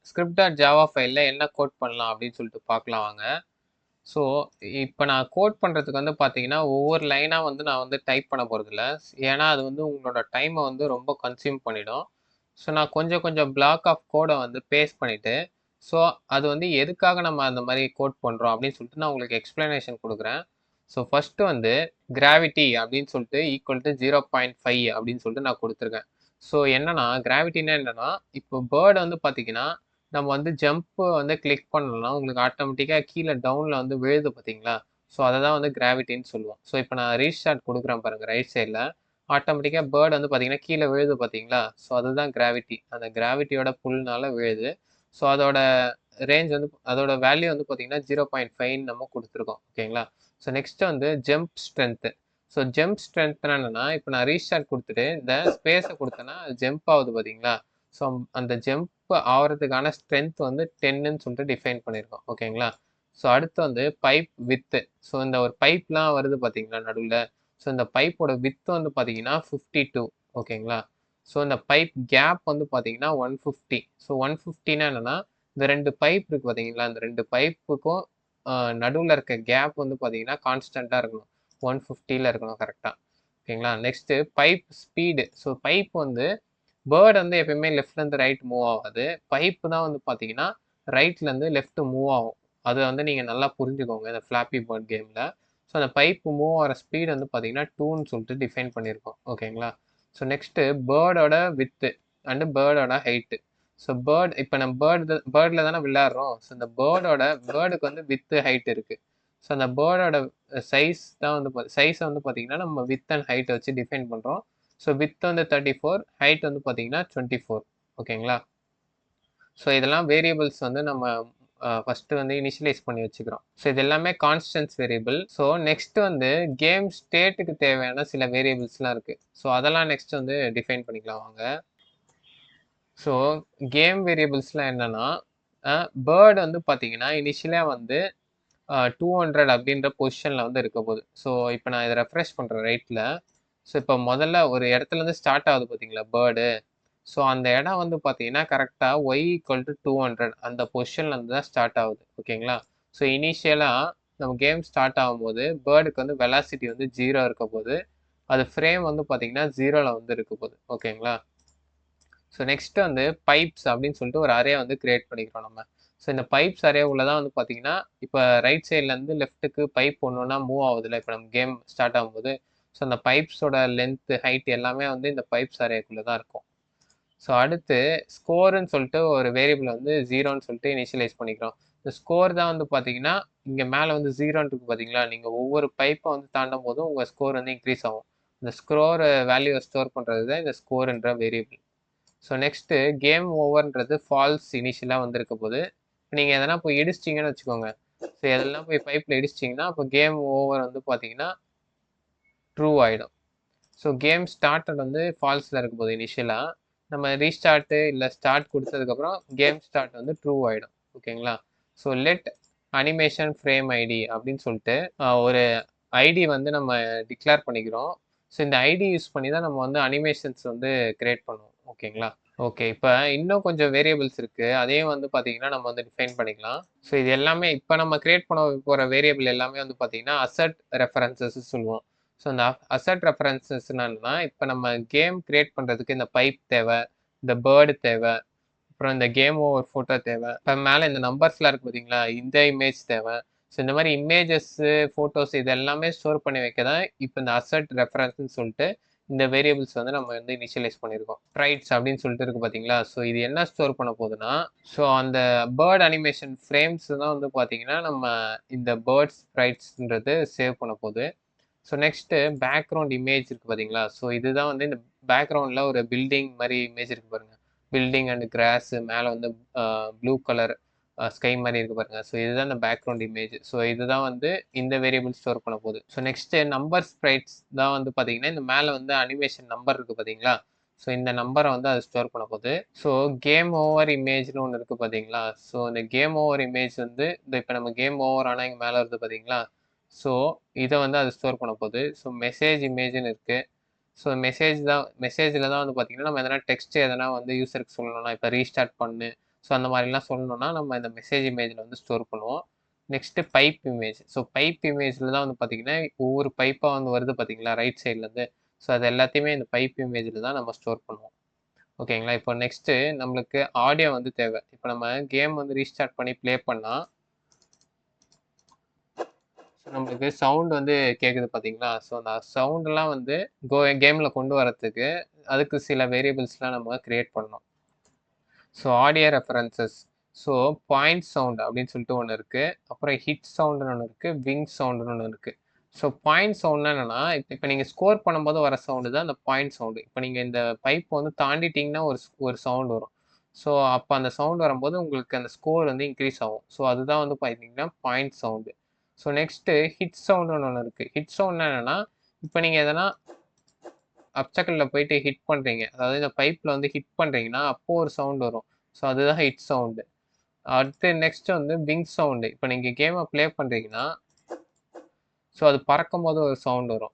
ஸ்கிரிப்ட் டாட் ஜாவா ஃபைலில் என்ன கோட் பண்ணலாம் அப்படின்னு சொல்லிட்டு பார்க்கலாம் வாங்க. ஸோ இப்போ நான் கோட் பண்ணுறதுக்கு வந்து பார்த்தீங்கன்னா ஒவ்வொரு லைனாக வந்து நான் வந்து டைப் பண்ண போகிறதில்ல. ஏன்னா அது வந்து உங்களோட டைமை வந்து ரொம்ப கன்சியூம் பண்ணிடும். ஸோ நான் கொஞ்சம் கொஞ்சம் பிளாக் ஆஃப் கோடை வந்து பேஸ்ட் பண்ணிவிட்டு, ஸோ அது வந்து எதுக்காக நம்ம அந்த மாதிரி கோட் பண்ணுறோம் அப்படின்னு சொல்லிட்டு நான் உங்களுக்கு எக்ஸ்ப்ளனேஷன் கொடுக்குறேன். ஸோ ஃபஸ்ட்டு வந்து கிராவிட்டி அப்படின்னு சொல்லிட்டு ஈக்குவல் டு 0.5 அப்படின்னு சொல்லிட்டு நான் கொடுத்துருக்கேன். ஸோ என்னன்னா கிராவிட்டினா என்னன்னா, இப்போ பேர்டு வந்து பார்த்தீங்கன்னா நம்ம வந்து ஜம்ப் வந்து கிளிக் பண்ணலாம் உங்களுக்கு ஆட்டோமேட்டிக்காக கீழே டவுனில் வந்து விழுது பார்த்தீங்களா? ஸோ அதை தான் வந்து கிராவிட்டின்னு சொல்லுவோம். ஸோ இப்போ நான் ரீஸ்டார்ட் கொடுக்குறேன் பாருங்கள் ரைட் சைடில். ஆட்டோமேட்டிக்காக பேர்டு வந்து பார்த்தீங்கன்னா கீழே விழுது பார்த்தீங்களா? ஸோ அதுதான் கிராவிட்டி. அந்த கிராவிட்டியோட புல்னால விழுது. ஸோ அதோட ரேஞ்ச் வந்து அதோட வேல்யூ வந்து பார்த்தீங்கன்னா 0.5 நம்ம கொடுத்துருக்கோம். ஓகேங்களா? ஸோ நெக்ஸ்ட் வந்து ஜம்ப் ஸ்ட்ரென்த்து. ஸோ ஜம்ப் ஸ்ட்ரென்த்னா என்னன்னா, இப்போ நான் ரீஸ்டார்ட் கொடுத்துட்டு இந்த ஸ்பேஸை கொடுத்தேன்னா ஜம்ப் ஆகுது பார்த்தீங்களா? ஸோ அந்த ஜம்ப் ஆகிறதுக்கான ஸ்ட்ரென்த் வந்து 10ன்னு சொல்லிட்டு டிஃபைன் பண்ணியிருக்கோம். ஓகேங்களா? ஸோ அடுத்து வந்து பைப் வித்து. ஸோ இந்த ஒரு பைப்லாம் வருது பார்த்தீங்களா நடுவில்? ஸோ இந்த பைப்போட வித்து வந்து பார்த்தீங்கன்னா 52. ஓகேங்களா? ஸோ இந்த பைப் கேப் வந்து பார்த்தீங்கன்னா 150. ஸோ 150னா என்னன்னா, இந்த 2 பைப் இருக்கு பார்த்தீங்களா? இந்த 2 பைப்புக்கும் நடுவில் இருக்க கேப் வந்து பார்த்தீங்கன்னா கான்ஸ்டண்ட்டாக இருக்கணும். 150ல இருக்கணும் கரெக்டாக. ஓகேங்களா? Next pipe speed. So pipe வந்து பேர்டு வந்து எப்பயுமே லெஃப்ட்லேருந்து ரைட் மூவ் ஆகாது. பைப்பு தான் வந்து பார்த்தீங்கன்னா ரைட்லேருந்து லெஃப்ட் மூவ் ஆகும். அதை வந்து நீங்கள் நல்லா புரிஞ்சுக்கோங்க இந்த ஃப்ளாப்பி பேர்ட் கேமில். ஸோ அந்த பைப்பு மூவ் ஆகிற ஸ்பீடு வந்து பார்த்தீங்கன்னா 2ன்னு சொல்லிட்டு டிஃபைன் பண்ணியிருக்கோம். ஓகேங்களா? ஸோ நெக்ஸ்ட்டு பேர்டோட வித்து அண்டு பேர்டோட ஹைட்டு. ஸோ பேர்ட் இப்போ நம்ம பேர்டில் தானே விளையாடுறோம். ஸோ இந்த பேர்டுக்கு வந்து வித்து ஹைட் இருக்குது. ஸோ அந்த பேர்டோட சைஸ் தான் வந்து சைஸை வந்து பார்த்தீங்கன்னா நம்ம வித் அண்ட் ஹைட்டை வச்சு டிஃபைன் பண்ணுறோம். ஸோ வித் வந்து 34, ஹைட் வந்து பார்த்தீங்கன்னா 24. ஓகேங்களா? ஸோ இதெல்லாம் வேரியபிள்ஸ் வந்து நம்ம ஃபஸ்ட்டு வந்து இனிஷியலைஸ் பண்ணி வச்சுக்கிறோம். ஸோ இது எல்லாமே கான்ஸ்டன்ஸ் வேரியபிள். ஸோ நெக்ஸ்ட் வந்து கேம் ஸ்டேட்டுக்கு தேவையான சில வேரியபிள்ஸ்லாம் இருக்குது. ஸோ அதெல்லாம் நெக்ஸ்ட் வந்து டிஃபைன் பண்ணிக்கலாம் வாங்க. ஸோ கேம் வேரியபிள்ஸ்லாம் என்னென்னா, பேர்டு வந்து பார்த்தீங்கன்னா இனிஷியலாக வந்து 200 அப்படின்ற பொசிஷனில் வந்து இருக்க போகுது. ஸோ இப்போ நான் இதை ரெஃப்ரெஷ் பண்ணுறேன் ரைட்டில். ஸோ இப்போ முதல்ல ஒரு இடத்துலேருந்து ஸ்டார்ட் ஆகுது பார்த்தீங்களா பேர்டு. ஸோ அந்த இடம் வந்து பார்த்தீங்கன்னா கரெக்டாக ஒய் ஈக்குவல் டு 200 அந்த பொசிஷன்லேருந்து தான் ஸ்டார்ட் ஆகுது. ஓகேங்களா? ஸோ இனிஷியலாக நம்ம கேம் ஸ்டார்ட் ஆகும்போது பேர்டுக்கு வந்து வெலாசிட்டி வந்து 0 இருக்க போது. அது ஃப்ரேம் வந்து பார்த்தீங்கன்னா 0ல் வந்து இருக்க போகுது. ஓகேங்களா? ஸோ நெக்ஸ்ட் வந்து பைப்ஸ் அப்படின்னு சொல்லிட்டு ஒரு அரே வந்து கிரியேட் பண்ணிக்கிறோம் நம்ம. ஸோ இந்த பைப்ஸ் அரே உள்ளதான் வந்து பார்த்தீங்கன்னா இப்போ ரைட் சைட்லேருந்து லெஃப்ட்டுக்கு பைப் ஒன்று ஒன்றா மூவ் ஆகுதுல்ல இப்போ நம்ம கேம் ஸ்டார்ட் ஆகும்போது. ஸோ அந்த பைப்ஸோட லென்த்து ஹைட் எல்லாமே வந்து இந்த பைப்ஸ் அரேக்குள்ளே தான் இருக்கும். ஸோ அடுத்து ஸ்கோருன்னு சொல்லிட்டு ஒரு வேரியபிள் வந்து 0ன்னு சொல்லிட்டு இனிஷியலைஸ் பண்ணிக்கிறோம். இந்த ஸ்கோர் தான் வந்து பார்த்தீங்கன்னா இங்கே மேலே வந்து 0ன்னு இருக்கு பார்த்தீங்களா? நீங்கள் ஒவ்வொரு பைப்பை வந்து தாண்டும் போதும் உங்கள் ஸ்கோர் வந்து இன்க்ரீஸ் ஆகும். இந்த ஸ்கோர் வேல்யூவை ஸ்டோர் பண்ணுறது தான் இந்த ஸ்கோருன்ற வேரியபிள். ஸோ நெக்ஸ்ட்டு கேம் ஓவர்ன்றது ஃபால்ஸ் இனிஷியலாக வந்திருக்க போது. நீங்கள் எதனா போய் இடிச்சிட்டிங்கன்னு வச்சுக்கோங்க. ஸோ எதெல்லாம் போய் பைப்பில் இடிச்சிட்டிங்கன்னா அப்போ கேம் ஓவர் வந்து பார்த்தீங்கன்னா ட்ரூ ஆகிடும். ஸோ கேம் ஸ்டார்டட் வந்து ஃபால்ஸில் இருக்க போது இனிஷியலாக. நம்ம ரீஸ்டார்ட்டு இல்லை ஸ்டார்ட் கொடுத்ததுக்கப்புறம் கேம் ஸ்டார்ட் வந்து ட்ரூ ஆகிடும். ஓகேங்களா? So let animation frame ID அப்படின்னு சொல்லிட்டு ஒரு ஐடி வந்து நம்ம டிக்ளேர் பண்ணிக்கிறோம். ஸோ இந்த ஐடி யூஸ் பண்ணி தான் நம்ம வந்து அனிமேஷன்ஸ் வந்து கிரியேட் பண்ணுவோம். ஓகேங்களா? ஓகே, இப்போ இன்னும் கொஞ்சம் வேரியபிள்ஸ் இருக்குது. அதையும் வந்து பார்த்தீங்கன்னா நம்ம வந்து டிஃபைன் பண்ணிக்கலாம். ஸோ இது எல்லாமே இப்போ நம்ம கிரியேட் பண்ண போகிற வேரியபிள் எல்லாமே வந்து பார்த்தீங்கன்னா அசட் ரெஃபரன்சஸ் சொல்லுவோம். ஸோ இந்த அசட் ரெஃபரன்சஸ்னா என்னன்னா, இப்போ நம்ம கேம் கிரியேட் பண்ணுறதுக்கு இந்த பைப் தேவை, இந்த பேர்டு தேவை, அப்புறம் இந்த கேம் ஓவர் ஃபோட்டோ தேவை. இப்போ மேலே இந்த நம்பர்ஸ்லாம் இருக்குது பார்த்தீங்களா? இந்த இமேஜ் தேவை. ஸோ இந்த மாதிரி இமேஜஸ்ஸு, ஃபோட்டோஸ் இது எல்லாமே ஸ்டோர் பண்ணி வைக்க தான் இப்போ இந்த அசட் ரெஃபரன்ஸ்னு சொல்லிட்டு இந்த வேரியபிள்ஸ் வந்து நம்ம வந்து இனிஷியலைஸ் பண்ணியிருக்கோம். ஸ்ப்ரைட்ஸ் அப்படின்னு சொல்லிட்டு இருக்குது பார்த்தீங்களா? ஸோ இது என்ன ஸ்டோர் பண்ண போகுதுன்னா, ஸோ அந்த பேர்ட் அனிமேஷன் ஃப்ரேம்ஸ் தான் வந்து பார்த்தீங்கன்னா நம்ம இந்த பேர்ட் ஸ்ப்ரைட்ஸ்ன்றது சேவ் பண்ண போகுது. ஸோ நெக்ஸ்ட்டு பேக்ரவுண்ட் இமேஜ் இருக்குது பார்த்தீங்களா? ஸோ இதுதான் வந்து இந்த பேக்ரவுண்டில் ஒரு பில்டிங் மாதிரி இமேஜ் இருக்குது பாருங்கள். பில்டிங் அண்ட் கிராஸு மேலே வந்து ப்ளூ கலர் ஸ்கை மாதிரி இருக்குது பாருங்கள். ஸோ இதுதான் இந்த பேக்ரவுண்ட் இமேஜ். ஸோ இதுதான் வந்து இந்த வேரியபிள் ஸ்டோர் பண்ண போகுது. ஸோ நெக்ஸ்ட்டு நம்பர் ஸ்ப்ரைட்ஸ் தான் வந்து பார்த்தீங்கன்னா இந்த மேலே வந்து அனிமேஷன் நம்பர் இருக்குது பார்த்தீங்களா? ஸோ இந்த நம்பரை வந்து அது ஸ்டோர் பண்ண போகுது. ஸோ கேம் ஓவர் இமேஜ்னு ஒன்று இருக்குது பார்த்தீங்களா? ஸோ இந்த கேம் ஓவர் இமேஜ் வந்து இப்போ நம்ம கேம் ஓவர் ஆனால் இங்கே மேலே வருது பார்த்தீங்களா? ஸோ இதை வந்து அது ஸ்டோர் பண்ண போகுது. ஸோ மெசேஜ் இமேஜ்னு இருக்குது. ஸோ மெசேஜில் தான் வந்து பார்த்தீங்கன்னா நம்ம எதனா டெக்ஸ்ட் எதனா வந்து யூஸருக்கு சொல்லணும்னா இப்போ ரீஸ்டார்ட் பண்ணு, ஸோ அந்த மாதிரிலாம் சொல்லணும்னா நம்ம இந்த மெசேஜ் இமேஜில் வந்து ஸ்டோர் பண்ணுவோம். Next pipe image. So pipe இமேஜில் தான் வந்து பார்த்தீங்கன்னா ஒவ்வொரு பைப்பாக வந்து வருது பார்த்தீங்களா ரைட் சைட்லேருந்து. ஸோ அது எல்லாத்தையுமே இந்த பைப் இமேஜில் தான் நம்ம ஸ்டோர் பண்ணுவோம். ஓகேங்களா? இப்போ நெக்ஸ்ட்டு நம்மளுக்கு ஆடியோ வந்து தேவை. இப்போ நம்ம கேம் வந்து ரீஸ்டார்ட் பண்ணி ப்ளே பண்ணால் நம்மளுக்கு சவுண்ட் வந்து கேட்குது பார்த்தீங்களா? ஸோ அந்த சவுண்டெல்லாம் வந்து கேமில் கொண்டு வரத்துக்கு அதுக்கு சில வேரியபிள்ஸ்லாம் நம்ம கிரியேட் பண்ணணும். So audio references. So point sound அப்படின்னு சொல்லிட்டு ஒன்று இருக்குது. அப்புறம் ஹிட் சவுண்டுன்னு ஒன்று இருக்குது. விங் சவுண்டுன்னு ஒன்று இருக்குது. ஸோ பாயிண்ட் சவுண்ட்னா என்னென்னா இப்போ நீங்கள் ஸ்கோர் பண்ணும்போது வர சவுண்டு தான் அந்த பாயிண்ட் சவுண்டு. இப்போ நீங்கள் இந்த பைப் வந்து தாண்டிட்டிங்கன்னா ஒரு சவுண்ட் வரும். ஸோ அப்போ அந்த சவுண்ட் வரும்போது உங்களுக்கு அந்த ஸ்கோர் வந்து இன்க்ரீஸ் ஆகும். ஸோ அதுதான் வந்து பார்த்தீங்கன்னா point sound. So next hit சவுண்டுன்னு ஒன்று இருக்குது. ஹிட் சவுண்ட்னா என்னென்னா இப்போ நீங்கள் எதனா அப்சக்கலில் போயிட்டு ஹிட் பண்ணுறீங்க, அதாவது இந்த பைப்பில் வந்து ஹிட் பண்ணுறீங்கன்னா அப்போது ஒரு சவுண்ட் வரும். ஸோ அதுதான் ஹிட் சவுண்டு. அடுத்து நெக்ஸ்ட் வந்து விங் சவுண்டு. இப்போ நீங்கள் கேமை ப்ளே பண்ணுறீங்கன்னா ஸோ அது பறக்கும்போது ஒரு சவுண்ட் வரும்.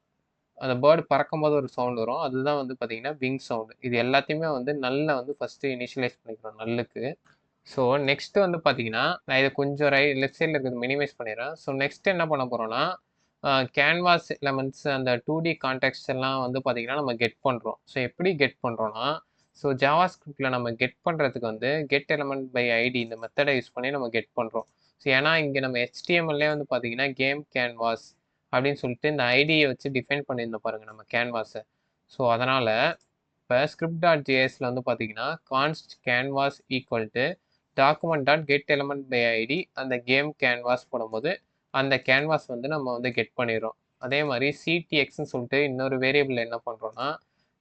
அந்த பேர்டு பறக்கும்போது ஒரு சவுண்ட் வரும். அதுதான் வந்து பார்த்தீங்கன்னா விங் சவுண்டு. இது எல்லாத்தையுமே வந்து நல்லா வந்து ஃபஸ்ட்டு இனிஷியலைஸ் பண்ணிக்கிறோம் நல்லுக்கு. ஸோ நெக்ஸ்ட்டு வந்து பார்த்தீங்கன்னா நான் இதை கொஞ்சம் லெஃப்ட் சைடில் இருக்கிறது மினிமைஸ் பண்ணிடுறேன். ஸோ நெக்ஸ்ட் என்ன பண்ண போகிறோம்னா கேன்வாஸ் எலமெண்ட்ஸ் அந்த 2D கான்டெக்ஸ்ட் எல்லாம் வந்து பார்த்தீங்கன்னா நம்ம கெட் பண்ணுறோம். ஸோ எப்படி கெட் பண்ணுறோன்னா ஸோ ஜாவாஸ்கிரிப்டில் நம்ம கெட் பண்ணுறதுக்கு வந்து கெட் எலமெண்ட் பை ஐடி இந்த மெத்தடை யூஸ் பண்ணி நம்ம கெட் பண்ணுறோம். ஸோ ஏன்னா இங்கே நம்ம HTMLலே வந்து பார்த்தீங்கன்னா கேம் கேன்வாஸ் அப்படின்னு சொல்லிட்டு இந்த ஐடியை வச்சு டிஃபைன் பண்ணியிருந்தோம் பாருங்கள் நம்ம கேன்வாஸை. ஸோ அதனால் இப்போ script.jsல வந்து பார்த்தீங்கன்னா const canvas equal to document dot get element by ID அந்த கேம் கேன்வாஸ் போடும்போது அந்த கேன்வாஸ் வந்து நம்ம வந்து கெட் பண்ணிடுறோம். அதே மாதிரி ctxன்னு சொல்லிட்டு இன்னொரு வேரியபிள் என்ன பண்ணுறோன்னா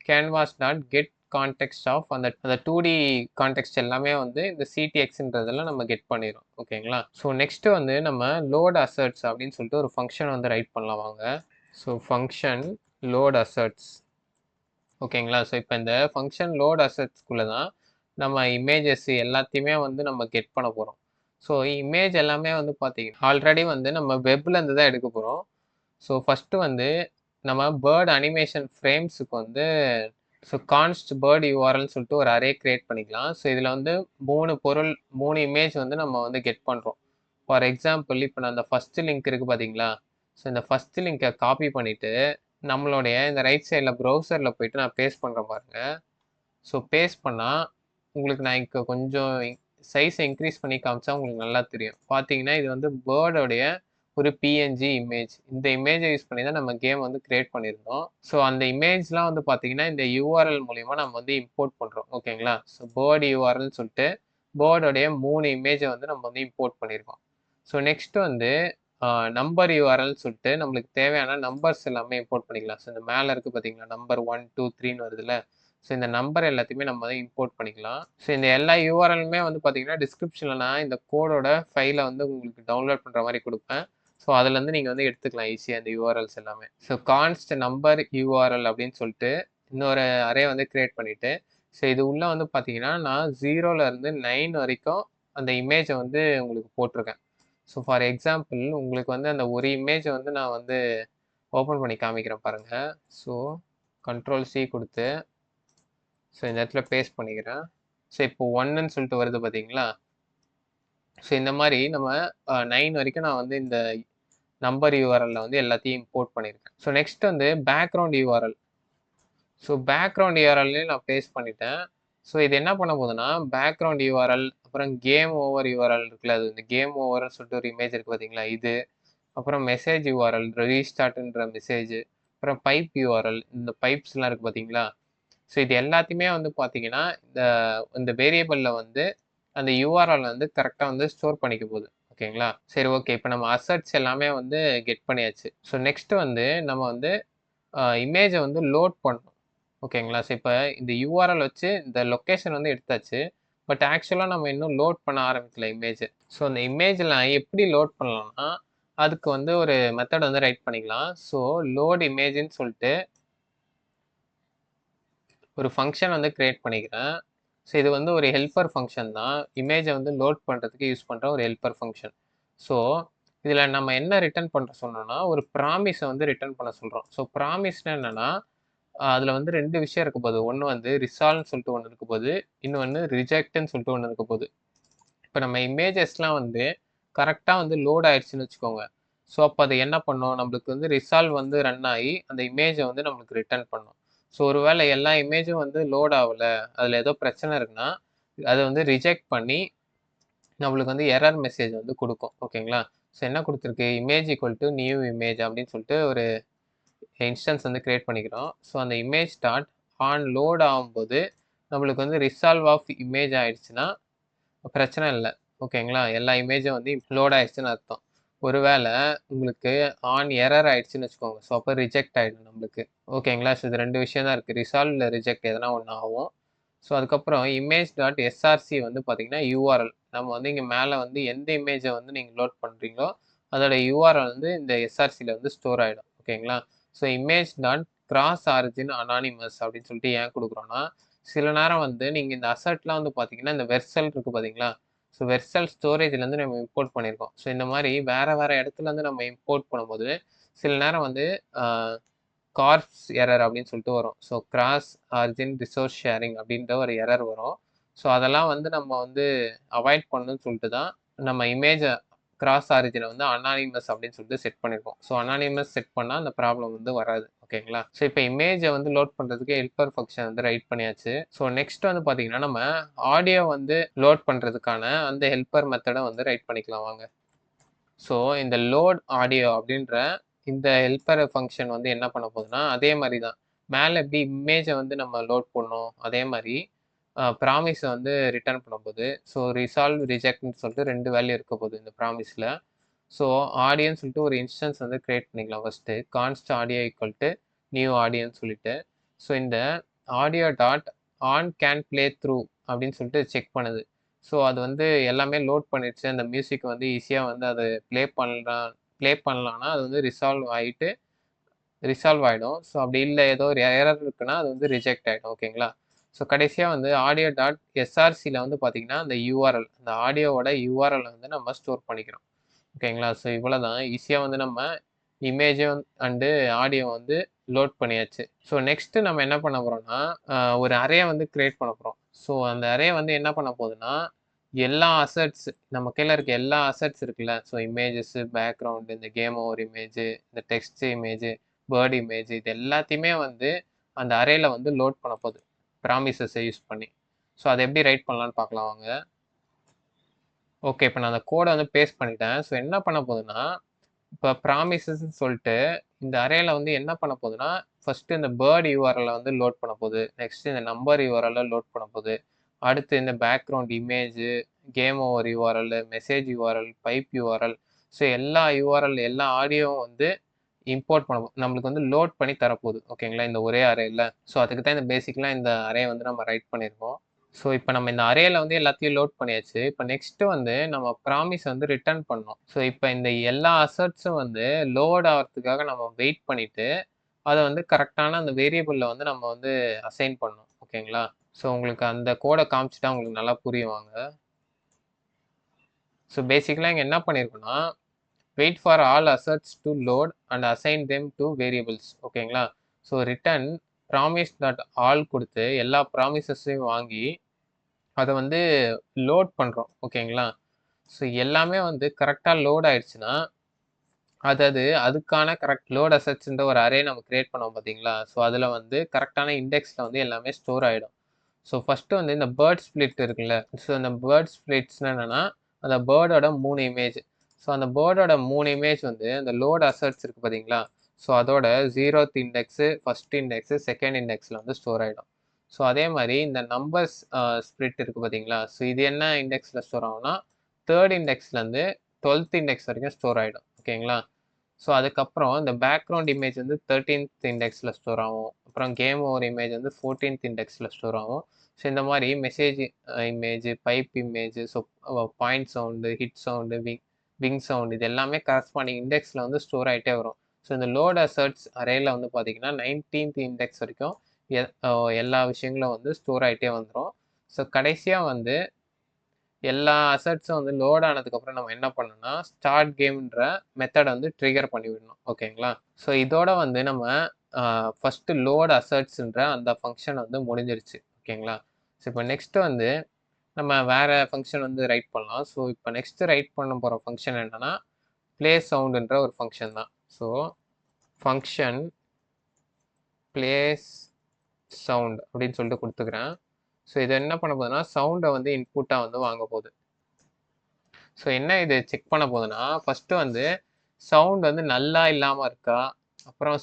canvas dot get context of அந்த 2D கான்டெக்ஸ்ட் எல்லாமே வந்து இந்த ctxன்றதெல்லாம் நம்ம கெட் பண்ணிடுறோம். ஓகேங்களா? ஸோ நெக்ஸ்ட் வந்து நம்ம லோட் அசர்ட்ஸ் அப்படின்னு சொல்லிட்டு ஒரு ஃபங்க்ஷன் வந்து ரைட் பண்ணலாம் வாங்க. So function load asserts. ஓகேங்களா? ஸோ இப்போ இந்த ஃபங்க்ஷன் லோட் அசெட்ஸ்குள்ளே தான் நம்ம இமேஜஸ் எல்லாத்தையுமே வந்து நம்ம கெட் பண்ண போகிறோம். ஸோ இமேஜ் எல்லாமே வந்து பார்த்தீங்கன்னா ஆல்ரெடி வந்து நம்ம வெப்லேருந்து தான் எடுக்க போகிறோம். ஸோ ஃபஸ்ட்டு வந்து நம்ம பேர்ட் அனிமேஷன் ஃப்ரேம்ஸுக்கு வந்து ஸோ கான்ஸ்ட் பேர்ட் யூஆர்எல்னு சொல்லிட்டு ஒரு அரே கிரியேட் பண்ணிக்கலாம். ஸோ இதில் வந்து 3 இமேஜ் வந்து நம்ம வந்து கெட் பண்ணுறோம். ஃபார் எக்ஸாம்பிள் இப்போ நான் அந்த ஃபஸ்ட்டு லிங்க் இருக்குது பார்த்தீங்களா? ஸோ இந்த ஃபஸ்ட்டு லிங்கை காப்பி பண்ணிவிட்டு நம்மளுடைய இந்த ரைட் சைடில் ப்ரௌசரில் போயிட்டு நான் பேஸ்ட் பண்ணுறேன் பாருங்க. ஸோ பேஸ்ட் பண்ணால் உங்களுக்கு நான் இப்போ கொஞ்சம் சைஸை இன்க்ரீஸ் பண்ணி காமிச்சா உங்களுக்கு நல்லா தெரியும். பார்த்தீங்கன்னா இது வந்து பேர்டோடைய ஒரு பிஎன்ஜி இமேஜ். இந்த இமேஜை யூஸ் பண்ணி தான் நம்ம கேம் வந்து கிரியேட் பண்ணியிருந்தோம். ஸோ அந்த இமேஜ்லாம் வந்து பார்த்தீங்கன்னா இந்த யூஆர்எல் மூலிமா நம்ம வந்து இம்போர்ட் பண்ணுறோம். ஓகேங்களா? ஸோ பேர்டு யூஆர்எல்னு சொல்லிட்டு பேர்டோடைய 3 இமேஜை வந்து நம்ம வந்து இம்போர்ட் பண்ணியிருக்கோம். ஸோ நெக்ஸ்ட் வந்து நம்பர் யூஆர்எல்னு சொல்லிட்டு நம்மளுக்கு தேவையான நம்பர்ஸ் எல்லாமே இம்போர்ட் பண்ணிக்கலாம். ஸோ இந்த மேலே இருக்குது பார்த்தீங்களா நம்பர் 1, 2, 3ன்னு வருதுல்ல. ஸோ இந்த நம்பர் எல்லாத்தையுமே நம்ம வந்து இம்போர்ட் பண்ணிக்கலாம். ஸோ இந்த எல்லா யூஆர்எல்லுமே வந்து பார்த்தீங்கன்னா டிஸ்கிரிப்ஷனில் நான் இந்த கோடோட ஃபைலை வந்து உங்களுக்கு டவுன்லோட் பண்ணுற மாதிரி கொடுப்பேன். ஸோ அதுலேருந்து நீங்கள் வந்து எடுத்துக்கலாம் ஈஸியாக இந்த யூஆர்எல்ஸ் எல்லாமே. ஸோ கான்ஸ்ட் நம்பர் யூஆர்எல் அப்படின்னு சொல்லிட்டு இன்னொரு அரே வந்து கிரியேட் பண்ணிவிட்டு ஸோ இது உள்ளே வந்து பார்த்தீங்கன்னா நான் 0லேருந்து 9 வரைக்கும் அந்த இமேஜை வந்து உங்களுக்கு போட்டிருக்கேன். ஸோ ஃபார் எக்ஸாம்பிள் உங்களுக்கு வந்து அந்த ஒரு இமேஜை வந்து நான் வந்து ஓப்பன் பண்ணி காமிக்கிறேன் பாருங்கள். ஸோ Ctrl+C கொடுத்து ஸோ இந்த இடத்துல பேஸ்ட் பண்ணிக்கிறேன். ஸோ இப்போ 1ன்னு சொல்லிட்டு வருது பார்த்தீங்களா? ஸோ இந்த மாதிரி நம்ம 9 வரைக்கும் நான் வந்து இந்த நம்பர் யூஆர்எல்ல வந்து எல்லாத்தையும் இம்போர்ட் பண்ணியிருக்கேன். ஸோ நெக்ஸ்ட் வந்து பேக்ரவுண்ட் யூஆர்எல். ஸோ பேக்ரவுண்ட் யூஆர்எல்லையும் நான் பேஸ்ட் பண்ணிட்டேன். ஸோ இது என்ன பண்ண போகுதுன்னா பேக்ரவுண்ட் யூஆர்எல் அப்புறம் கேம் ஓவர் யூஆர்எல் இருக்குல்ல, அது இந்த கேம் ஓவர்னு சொல்லிட்டு ஒரு இமேஜ் இருக்குது பார்த்தீங்களா இது, அப்புறம் மெசேஜ் யூஆர்எல் ரீஸ்டார்ட்ன்ற மெசேஜ், அப்புறம் பைப் யூஆர்எல் இந்த பைப்ஸ்லாம் இருக்குது பார்த்தீங்களா? ஸோ இது எல்லாத்தையுமே வந்து பார்த்தீங்கன்னா இந்த வேரியபிளில் வந்து அந்த யூஆர்எல் வந்து கரெக்டாக வந்து ஸ்டோர் பண்ணிக்க போகுது. ஓகேங்களா? சரி ஓகே. இப்போ நம்ம அசட்ஸ் எல்லாமே வந்து கெட் பண்ணியாச்சு. ஸோ நெக்ஸ்ட்டு வந்து நம்ம வந்து இமேஜை வந்து லோட் பண்ணணும். ஓகேங்களா? ஸோ இப்போ இந்த யூஆர்எல் வச்சு இந்த லொக்கேஷன் வந்து எடுத்தாச்சு. பட் ஆக்சுவலாக நம்ம இன்னும் லோட் பண்ண ஆரம்பிக்கல இமேஜ். ஸோ அந்த இமேஜில் எப்படி லோட் பண்ணலாம்னா அதுக்கு வந்து ஒரு மெத்தட் வந்து ரைட் பண்ணிக்கலாம். ஸோ லோட் இமேஜ்ன்னு சொல்லிட்டு ஒரு ஃபங்க்ஷன் வந்து கிரியேட் பண்ணிக்கிறேன். ஸோ இது வந்து ஒரு ஹெல்ப்பர் ஃபங்க்ஷன் தான். இமேஜை வந்து லோட் பண்ணுறதுக்கு யூஸ் பண்ணுற ஒரு ஹெல்ப்பர் ஃபங்க்ஷன். ஸோ இதில் நம்ம என்ன ரிட்டர்ன் பண்ணுற சொன்னோம்னா, ஒரு ப்ராமிஸை வந்து ரிட்டர்ன் பண்ண சொல்கிறோம். ஸோ ப்ராமிஸ்னா என்னன்னா, அதில் வந்து 2 விஷயம் இருக்க போகுது. ஒன்று வந்து ரிசால்வ்னு சொல்லிட்டு ஒன்று இருக்க போகுது. இன்னொன்று ரிஜெக்ட்ன்னு சொல்லிட்டு ஒன்று இருக்க போகுது. இப்போ நம்ம இமேஜஸ்லாம் வந்து கரெக்டாக வந்து லோட் ஆயிடுச்சுன்னு வச்சுக்கோங்க. ஸோ அப்போ அது என்ன பண்ணும், நம்மளுக்கு வந்து ரிசால்வ் வந்து ரன் ஆகி அந்த இமேஜை வந்து நம்மளுக்கு ரிட்டர்ன் பண்ணும். ஸோ ஒருவேளை எல்லா இமேஜும் வந்து லோட் ஆகலை, அதில் ஏதோ பிரச்சனை இருக்குன்னா அதை வந்து ரிஜெக்ட் பண்ணி நம்மளுக்கு வந்து எரர் மெசேஜ் வந்து கொடுக்கும். ஓகேங்களா? ஸோ என்ன கொடுத்துருக்கு, image equal to new image அப்படின்னு சொல்லிட்டு ஒரு இன்ஸ்டன்ஸ் வந்து கிரியேட் பண்ணிக்கிறோம். ஸோ அந்த இமேஜ் டாட் ஆன் லோட் ஆகும்போது நம்மளுக்கு வந்து ரிசால்வ் ஆஃப் இமேஜ் ஆயிடுச்சுன்னா பிரச்சனை இல்லை. ஓகேங்களா? எல்லா இமேஜும் வந்து லோட் ஆயிடுச்சுன்னு அர்த்தம். ஒருவேளை உங்களுக்கு ஆன் எரர் ஆயிடுச்சுன்னு வச்சுக்கோங்க. ஸோ அப்போ ரிஜெக்ட் ஆகிடும் நம்மளுக்கு. ஓகேங்களா? ஸோ இது 2 விஷயம் தான் இருக்குது. ரிசால்வ் இல்லை ரிஜெக்ட் எதனா ஒன்று ஆகும். ஸோ அதுக்கப்புறம் இமேஜ் டாட் எஸ்ஆர்சி வந்து பார்த்தீங்கன்னா யூஆர்எல். நம்ம வந்து இங்கே மேலே வந்து எந்த இமேஜை வந்து நீங்கள் லோட் பண்ணுறீங்களோ அதோட யூஆர்எல் வந்து இந்த எஸ்ஆர்சியில் வந்து ஸ்டோர் ஆகிடும். ஓகேங்களா? So image dot cross origin anonymous அப்படின்னு சொல்லிட்டு ஏன் கொடுக்குறோன்னா, சில நேரம் வந்து நீங்கள் இந்த அசர்ட்லாம் வந்து பார்த்தீங்கன்னா இந்த வெர்சல் இருக்குது பார்த்தீங்களா? ஸோ வெர்சல் ஸ்டோரேஜ்லேருந்து நம்ம இம்போர்ட் பண்ணியிருக்கோம். ஸோ இந்த மாதிரி வேறு இடத்துலேருந்து நம்ம இம்போர்ட் பண்ணும்போது சில நேரம் வந்து கார்ப்ஸ் எரர் அப்படின்னு சொல்லிட்டு வரும். So cross origin resource sharing அப்படின்ற ஒரு எரர் வரும். ஸோ அதெல்லாம் வந்து நம்ம வந்து அவாய்ட் பண்ணணும்னு சொல்லிட்டு தான் நம்ம இமேஜை கிராஸ் ஆரிஜினை வந்து அனானிமஸ் அப்படின்னு சொல்லிட்டு செட் பண்ணியிருக்கோம். ஸோ அனானிமஸ் செட் பண்ணால் அந்த ப்ராப்ளம் வந்து வராது. ஓகேங்களா? ஸோ இப்போ இமேஜை வந்து லோட் பண்ணுறதுக்கு ஹெல்ப்பர் ஃபங்க்ஷன் வந்து ரைட் பண்ணியாச்சு. ஸோ நெக்ஸ்ட் வந்து பார்த்தீங்கன்னா நம்ம ஆடியோ வந்து லோட் பண்ணுறதுக்கான அந்த ஹெல்ப்பர் மெத்தடை வந்து ரைட் பண்ணிக்கலாம் வாங்க. ஸோ இந்த லோட் ஆடியோ அப்படின்ற இந்த ஹெல்ப்பர் ஃபங்க்ஷன் வந்து என்ன பண்ண போகுதுன்னா, அதே மாதிரி தான். மேலே எப்படி இமேஜை வந்து நம்ம லோட் பண்ணோம், அதே மாதிரி ப்ராமிஸை வந்து ரிட்டர்ன் பண்ணும்போது, ஸோ ரிசால்வ் ரிஜெக்ட்னு சொல்லிட்டு 2 வேல்யூ இருக்க போகுது இந்த ப்ராமிஸில். ஸோ ஆடியோன்னு சொல்லிட்டு ஒரு இன்ஸ்டன்ஸ் வந்து கிரியேட் பண்ணிக்கலாம் first. Const audio equal to new ஆடியோன்னு சொல்லிட்டு. ஸோ இந்த audio dot on can play through அப்படின்னு சொல்லிட்டு செக் பண்ணுது. ஸோ அது வந்து எல்லாமே லோட் பண்ணிடுச்சு. அந்த மியூசிக் வந்து ஈஸியாக வந்து அது ப்ளே பண்ணலான்னா அது வந்து ரிசால்வ் ஆகிடும். ஸோ அப்படி இல்லை ஏதோ ஒரு எரர் இருக்குன்னா அது வந்து ரிஜெக்ட் ஆகிடும். ஓகேங்களா? ஸோ கடைசியாக வந்து ஆடியோ டாட் எஸ்ஆர்சியில் வந்து பார்த்தீங்கன்னா அந்த யூஆர்எல், அந்த ஆடியோவோட யூஆர்எல் வந்து நம்ம ஸ்டோர் பண்ணிக்கிறோம். ஓகேங்களா? ஸோ இவ்வளோ தான். ஈஸியாக வந்து நம்ம இமேஜும் அண்டு ஆடியோ வந்து லோட் பண்ணியாச்சு. ஸோ நெக்ஸ்ட்டு நம்ம என்ன பண்ண போகிறோம்னா, ஒரு அரே வந்து கிரியேட் பண்ண போகிறோம். ஸோ அந்த அரே வந்து என்ன பண்ண போகுதுன்னா, எல்லா அசெட்ஸ் நம்ம கையில இருக்க எல்லா அசெட்ஸ் இருக்குல்ல, ஸோ இமேஜஸ்ஸு, பேக்ரவுண்டு, இந்த கேம் ஓவர் இமேஜு, இந்த டெக்ஸ்ட் இமேஜு, பேர்ட் இமேஜ் இது எல்லாத்தையுமே வந்து அந்த அரேல வந்து லோட் பண்ண போகுது. ப்ராமிசஸை யூஸ் பண்ணி. ஸோ அதை எப்படி ரைட் பண்ணலான்னு பார்க்கலாம் வாங்க. ஓகே. இப்போ நான் அந்த கோட வந்து பேஸ்ட் பண்ணிட்டேன். ஸோ என்ன பண்ண போகுதுன்னா, இப்போ ப்ராமிசஸ்ன்னு சொல்லிட்டு இந்த அரேல வந்து என்ன பண்ண போகுதுன்னா, ஃபர்ஸ்ட்டு இந்த பேர்ட் யூஆர்எல்ல வந்து லோட் பண்ண போகுது. நெக்ஸ்ட் இந்த நம்பர் யூஆர்எல்ல லோட் பண்ண போகுது. அடுத்து இந்த background image, game over URL, message URL, pipe URL, so எல்லா யூஆர்எல் எல்லா ஆடியோவும் வந்து இம்போர்ட் பண்ண நம்மளுக்கு வந்து லோட் பண்ணி தரப்போகுது. ஓகேங்களா? இந்த ஒரே அரேல. ஸோ அதுக்கு தான் இந்த பேசிக்கலா இந்த அரே வந்து நம்ம ரைட் பண்ணியிருக்கோம். ஸோ இப்போ நம்ம இந்த அரேல வந்து எல்லாத்தையும் லோட் பண்ணியாச்சு. இப்போ நெக்ஸ்ட்டு வந்து நம்ம ப்ராமிஸ் வந்து ரிட்டர்ன் பண்ணணும். ஸோ இப்போ இந்த எல்லா அசெட்ஸும் வந்து லோட் ஆகிறதுக்காக நம்ம வெயிட் பண்ணிட்டு, அதை வந்து கரெக்டான அந்த வேரியபிள்ல வந்து நம்ம வந்து அசைன் பண்ணணும். ஓகேங்களா? ஸோ உங்களுக்கு அந்த கோட காமிச்சுட்டா உங்களுக்கு நல்லா புரியும் வாங்க. ஸோ பேசிக்கலா இங்க என்ன பண்ணியிருக்கோம்னா, wait for all assets to load and assign them to variables. ஓகேங்களா? So return promise dot all கொடுத்து எல்லா ப்ராமிசஸையும் வாங்கி அதை வந்து லோட் பண்ணுறோம். ஓகேங்களா? ஸோ எல்லாமே வந்து கரெக்டாக லோட் ஆயிடுச்சுன்னா, அதுக்கான கரெக்ட் லோட் அசெட்ஸ்ன்ற ஒரு அரே நம்ம கிரியேட் பண்ணோம் பார்த்தீங்களா? ஸோ அதில் வந்து கரெக்டான இண்டெக்ஸில் வந்து எல்லாமே ஸ்டோர் ஆகிடும். ஸோ ஃபஸ்ட்டு வந்து இந்த பேர்ட் ஸ்ப்ளிட் இருக்குல்ல, ஸோ இந்த பேர்ட் ஸ்ப்ளிட்ஸ்னா என்னென்னா, அந்த பேர்டோட 3 இமேஜ். ஸோ அந்த பேர்டோட 3 இமேஜ் வந்து அந்த லோட் அசெட்ஸ் இருக்குது பார்த்தீங்களா? ஸோ அதோட 0th index, first index, second இண்டெக்ஸில் வந்து ஸ்டோர் ஆகிடும். ஸோ அதே மாதிரி இந்த நம்பர்ஸ் ஸ்ப்ளிட் இருக்குது பார்த்தீங்களா? ஸோ இது என்ன இண்டெக்ஸில் ஸ்டோர் ஆகும்னா, 3rd இண்டெக்ஸ்லேருந்து 12th இண்டெக்ஸ் வரைக்கும் ஸ்டோர் ஆகிடும். ஓகேங்களா? ஸோ அதுக்கப்புறம் இந்த பேக்ரவுண்ட் இமேஜ் வந்து 13th இண்டெக்ஸில் ஸ்டோர் ஆகும். அப்புறம் கேம் ஓவர் இமேஜ் வந்து 14th இண்டெக்ஸில் ஸ்டோர் ஆகும். ஸோ இந்த மாதிரி message image, pipe image, so point sound, hit sound, wing sound இது எல்லாமே கரஸ்பாண்டிங் இண்டெக்ஸில் வந்து ஸ்டோர் ஆகிட்டே வரும். ஸோ இந்த லோட் அசர்ட்ஸ் அரேல வந்து பார்த்தீங்கன்னா 19th இண்டெக்ஸ் வரைக்கும் எல்லா விஷயங்களும் வந்து ஸ்டோர் ஆகிட்டே வந்துடும். ஸோ கடைசியாக வந்து எல்லா அசட்ஸும் வந்து லோட் ஆனதுக்கப்புறம் நம்ம என்ன பண்ணணும்னா ஸ்டார்ட் கேம்ன்ற மெத்தடை வந்து ட்ரிகர் பண்ணி விடணும். ஓகேங்களா? ஸோ இதோட வந்து நம்ம ஃபஸ்ட்டு லோட் அசட்ஸ்ன்ற அந்த ஃபங்க்ஷன் வந்து முடிஞ்சிருச்சு. ஓகேங்களா? ஸோ இப்போ நெக்ஸ்ட் வந்து நம்ம வேற ஃபங்க்ஷன் வந்து ரைட் பண்ணலாம். ஸோ இப்போ நெக்ஸ்ட் ரைட் பண்ண போகிற ஃபங்க்ஷன் என்னன்னா ப்ளே சவுண்டுன்ற ஒரு ஃபங்க்ஷன் தான். ஸோ ஃபங்க்ஷன் ப்ளேஸ் சவுண்ட் அப்படின்னு சொல்லிட்டு கொடுத்துக்கிறேன். ஸோ இது என்ன பண்ண போகுதுன்னா சவுண்டை வந்து இன்புட்டாக வந்து வாங்க போகுது. ஸோ என்ன இது செக் பண்ண போகுதுன்னா ஃபஸ்ட்டு வந்து சவுண்ட் வந்து நல்லா இல்லாமல் இருக்கா, அப்புறம்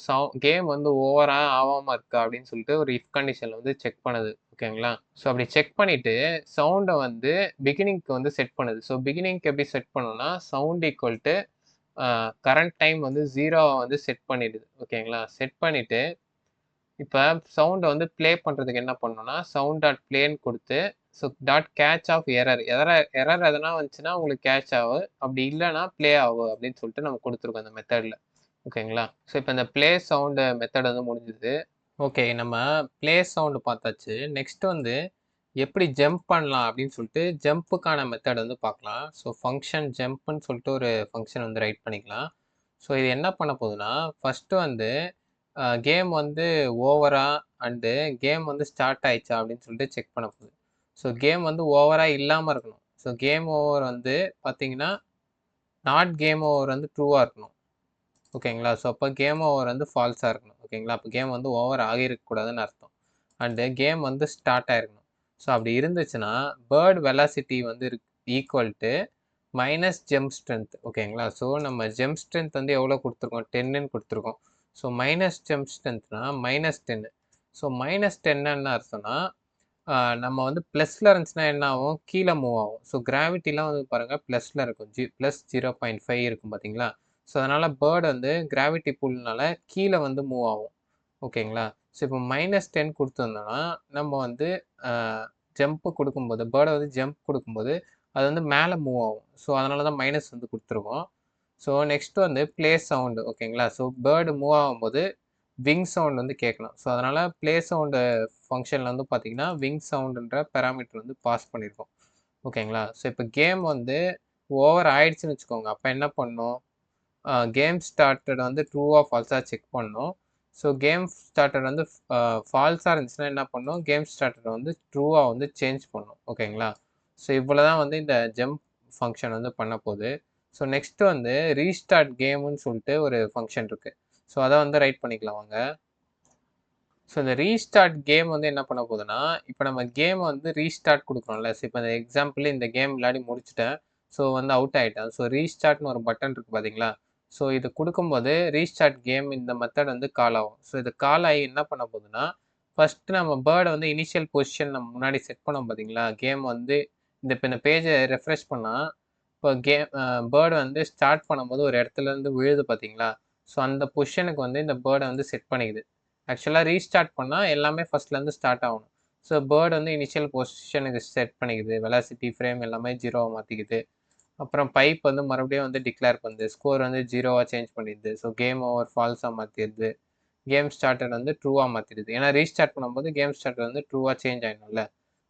கேம் வந்து ஓவராக ஆகாமல் இருக்கா அப்படின்னு சொல்லிட்டு ஒரு இஃப் கண்டிஷனில் வந்து செக் பண்ணுது. ஓகேங்களா? ஸோ அப்படி செக் பண்ணிவிட்டு சவுண்டை வந்து பிகினிங்க்கு வந்து செட் பண்ணுது. ஸோ பிகினிங்க்கு எப்படி செட் பண்ணோம்னா sound equal to current time வந்து 0 வந்து செட் பண்ணிடுது. ஓகேங்களா? செட் பண்ணிவிட்டு இப்போ சவுண்டை வந்து ப்ளே பண்ணுறதுக்கு என்ன பண்ணணும்னா சவுண்ட் டாட் ப்ளேன்னு கொடுத்து so dot catch of error எதனா வந்துச்சுன்னா உங்களுக்கு கேட்ச் ஆகும், அப்படி இல்லைன்னா ப்ளே ஆகும் அப்படின்னு சொல்லிட்டு நம்ம கொடுத்துருக்கோம் அந்த மெத்தடில். ஓகேங்களா? ஸோ இப்போ இந்த ப்ளே சவுண்டு மெத்தட் வந்து முடிஞ்சுது. ஓகே, நம்ம ப்ளே சவுண்டு பார்த்தாச்சு. நெக்ஸ்ட் வந்து எப்படி ஜம்ப் பண்ணலாம் அப்படின்னு சொல்லிட்டு ஜம்ப்புக்கான மெத்தட் வந்து பார்க்கலாம். ஸோ ஃபங்க்ஷன் ஜம்ப்னு சொல்லிட்டு ஒரு ஃபங்க்ஷன் வந்து ரைட் பண்ணிக்கலாம். ஸோ இது என்ன பண்ண போகுதுன்னா ஃபஸ்ட்டு வந்து கேம் வந்து ஓவரா அண்டு கேம் வந்து ஸ்டார்ட் ஆயிடுச்சா அப்படின்னு சொல்லிட்டு செக் பண்ண போகுது. ஸோ கேம் வந்து ஓவராக இல்லாமல் இருக்கணும். ஸோ கேம் ஓவர் வந்து பார்த்தீங்கன்னா நாட் கேம் ஓவர் வந்து ட்ரூவாக இருக்கணும். ஓகேங்களா? ஸோ அப்போ கேம் ஓவர் வந்து ஃபால்ஸாக இருக்கணும். ஓகேங்களா? அப்போ கேம் வந்து ஓவர் ஆகியிருக்கக்கூடாதுன்னு அர்த்தம். அண்டு கேம் வந்து ஸ்டார்ட் ஆகிருக்கணும். ஸோ அப்படி இருந்துச்சுன்னா பேர்ட் வெலாசிட்டி வந்து equal to minus jump strength. ஓகேங்களா? ஸோ நம்ம ஜம்ப் ஸ்ட்ரென்த் வந்து எவ்வளோ கொடுத்துருக்கோம், 10ன்னு கொடுத்துருக்கோம். ஸோ மைனஸ் ஜம்ப் ஸ்ட்ரென்த்னா -10. ஸோ -10 என்ன அர்த்தம்னா நம்ம வந்து ப்ளஸில் இருந்துச்சுன்னா என்ன ஆகும், கீழே மூவ் ஆகும். ஸோ கிராவிட்டிலாம் வந்து பாருங்கள் ப்ளஸில் இருக்கும், +0.5 இருக்கும் பார்த்தீங்களா? ஸோ அதனால் பேர்டு வந்து கிராவிட்டி புல்னால கீழே வந்து மூவ் ஆகும். ஓகேங்களா? ஸோ இப்போ -10 கொடுத்துருந்தோன்னா நம்ம வந்து ஜம்ப்பு கொடுக்கும்போது பேர்டை வந்து ஜம்ப் கொடுக்கும்போது அது வந்து மேலே மூவ் ஆகும். ஸோ அதனால தான் மைனஸ் வந்து கொடுத்துருக்கோம். ஸோ நெக்ஸ்ட் வந்து ப்ளே சவுண்டு. ஓகேங்களா? ஸோ பேர்டு மூவ் ஆகும்போது விங் சவுண்ட் வந்து கேட்கணும். ஸோ அதனால் ப்ளே சவுண்டு ஃபங்க்ஷனில் வந்து பார்த்தீங்கன்னா விங் சவுண்டுன்ற பேராமீட்டர் வந்து பாஸ் பண்ணியிருக்கோம். ஓகேங்களா? ஸோ இப்போ கேம் வந்து ஓவர் ஆயிடுச்சுன்னு வச்சுக்கோங்க. அப்போ என்ன பண்ணணும், கேம் ஸ்டார்டட் வந்து ட்ரூவாக ஃபால்ஸாக செக் பண்ணணும். ஸோ கேம் ஸ்டார்டட் வந்து ஃபால்ஸாக இருந்துச்சுன்னா என்ன பண்ணணும், கேம் ஸ்டார்டட் வந்து ட்ரூவாக வந்து சேஞ்ச் பண்ணணும். ஓகேங்களா? ஸோ இவ்வளோ தான் வந்து இந்த ஜம்ப் ஃபங்க்ஷன் வந்து பண்ண போகுது. ஸோ நெக்ஸ்ட்டு வந்து ரீஸ்டார்ட் கேமுன்னு சொல்லிட்டு ஒரு ஃபங்க்ஷன் இருக்குது. ஸோ அதை வந்து ரைட் பண்ணிக்கலாம் வாங்க. ஸோ இந்த ரீஸ்டார்ட் கேம் வந்து என்ன பண்ண போகுதுன்னா இப்போ நம்ம கேம் வந்து ரீஸ்டார்ட் கொடுக்குறோம்ல. ஸோ இப்போ இந்த எக்ஸாம்பிள் இந்த கேம் விளையாடி முடிச்சுட்டேன். ஸோ வந்து அவுட் ஆகிட்டேன். ஸோ ரீஸ்டார்ட்னு ஒரு பட்டன் இருக்குது பார்த்தீங்களா? ஸோ இது கொடுக்கும்போது ரீஸ்டார்ட் கேம் இந்த மெத்தட் வந்து கால் ஆகும். ஸோ இது கால் ஆகி என்ன பண்ண போகுதுன்னா ஃபஸ்ட்டு நம்ம பேர்டை வந்து இனிஷியல் பொசிஷன் நம்ம முன்னாடி செட் பண்ணோம் பார்த்தீங்களா? கேம் வந்து இந்த பேஜை ரெஃப்ரெஷ் பண்ணால் இப்போ பேர்டு வந்து ஸ்டார்ட் பண்ணும்போது ஒரு இடத்துலேருந்து விழுது பார்த்தீங்களா? ஸோ அந்த பொசிஷனுக்கு வந்து இந்த பேர்டை வந்து செட் பண்ணிக்குது. ஆக்சுவலாக ரீஸ்டார்ட் பண்ணால் எல்லாமே ஃபஸ்ட்லேருந்து ஸ்டார்ட் ஆகணும். ஸோ பேர்டு வந்து இனிஷியல் பொசிஷனுக்கு செட் பண்ணிக்குது. வெலாசிட்டி ஃப்ரேம் எல்லாமே 0வா மாற்றிக்குது. அப்புறம் பைப் வந்து மறுபடியும் வந்து டிக்ளேர் பண்ணுது. ஸ்கோர் வந்து 0வா சேஞ்ச் பண்ணிடுது. ஸோ கேம் ஓவர் ஃபால்ஸாக மாற்றிடுது. கேம் ஸ்டார்டட் வந்து ட்ரூவாக மாற்றிடுது. ஏன்னா ரீஸ்டார்ட் பண்ணும்போது கேம் ஸ்டார்டட் வந்து ட்ரூவாக சேஞ்ச் ஆகிடும்ல.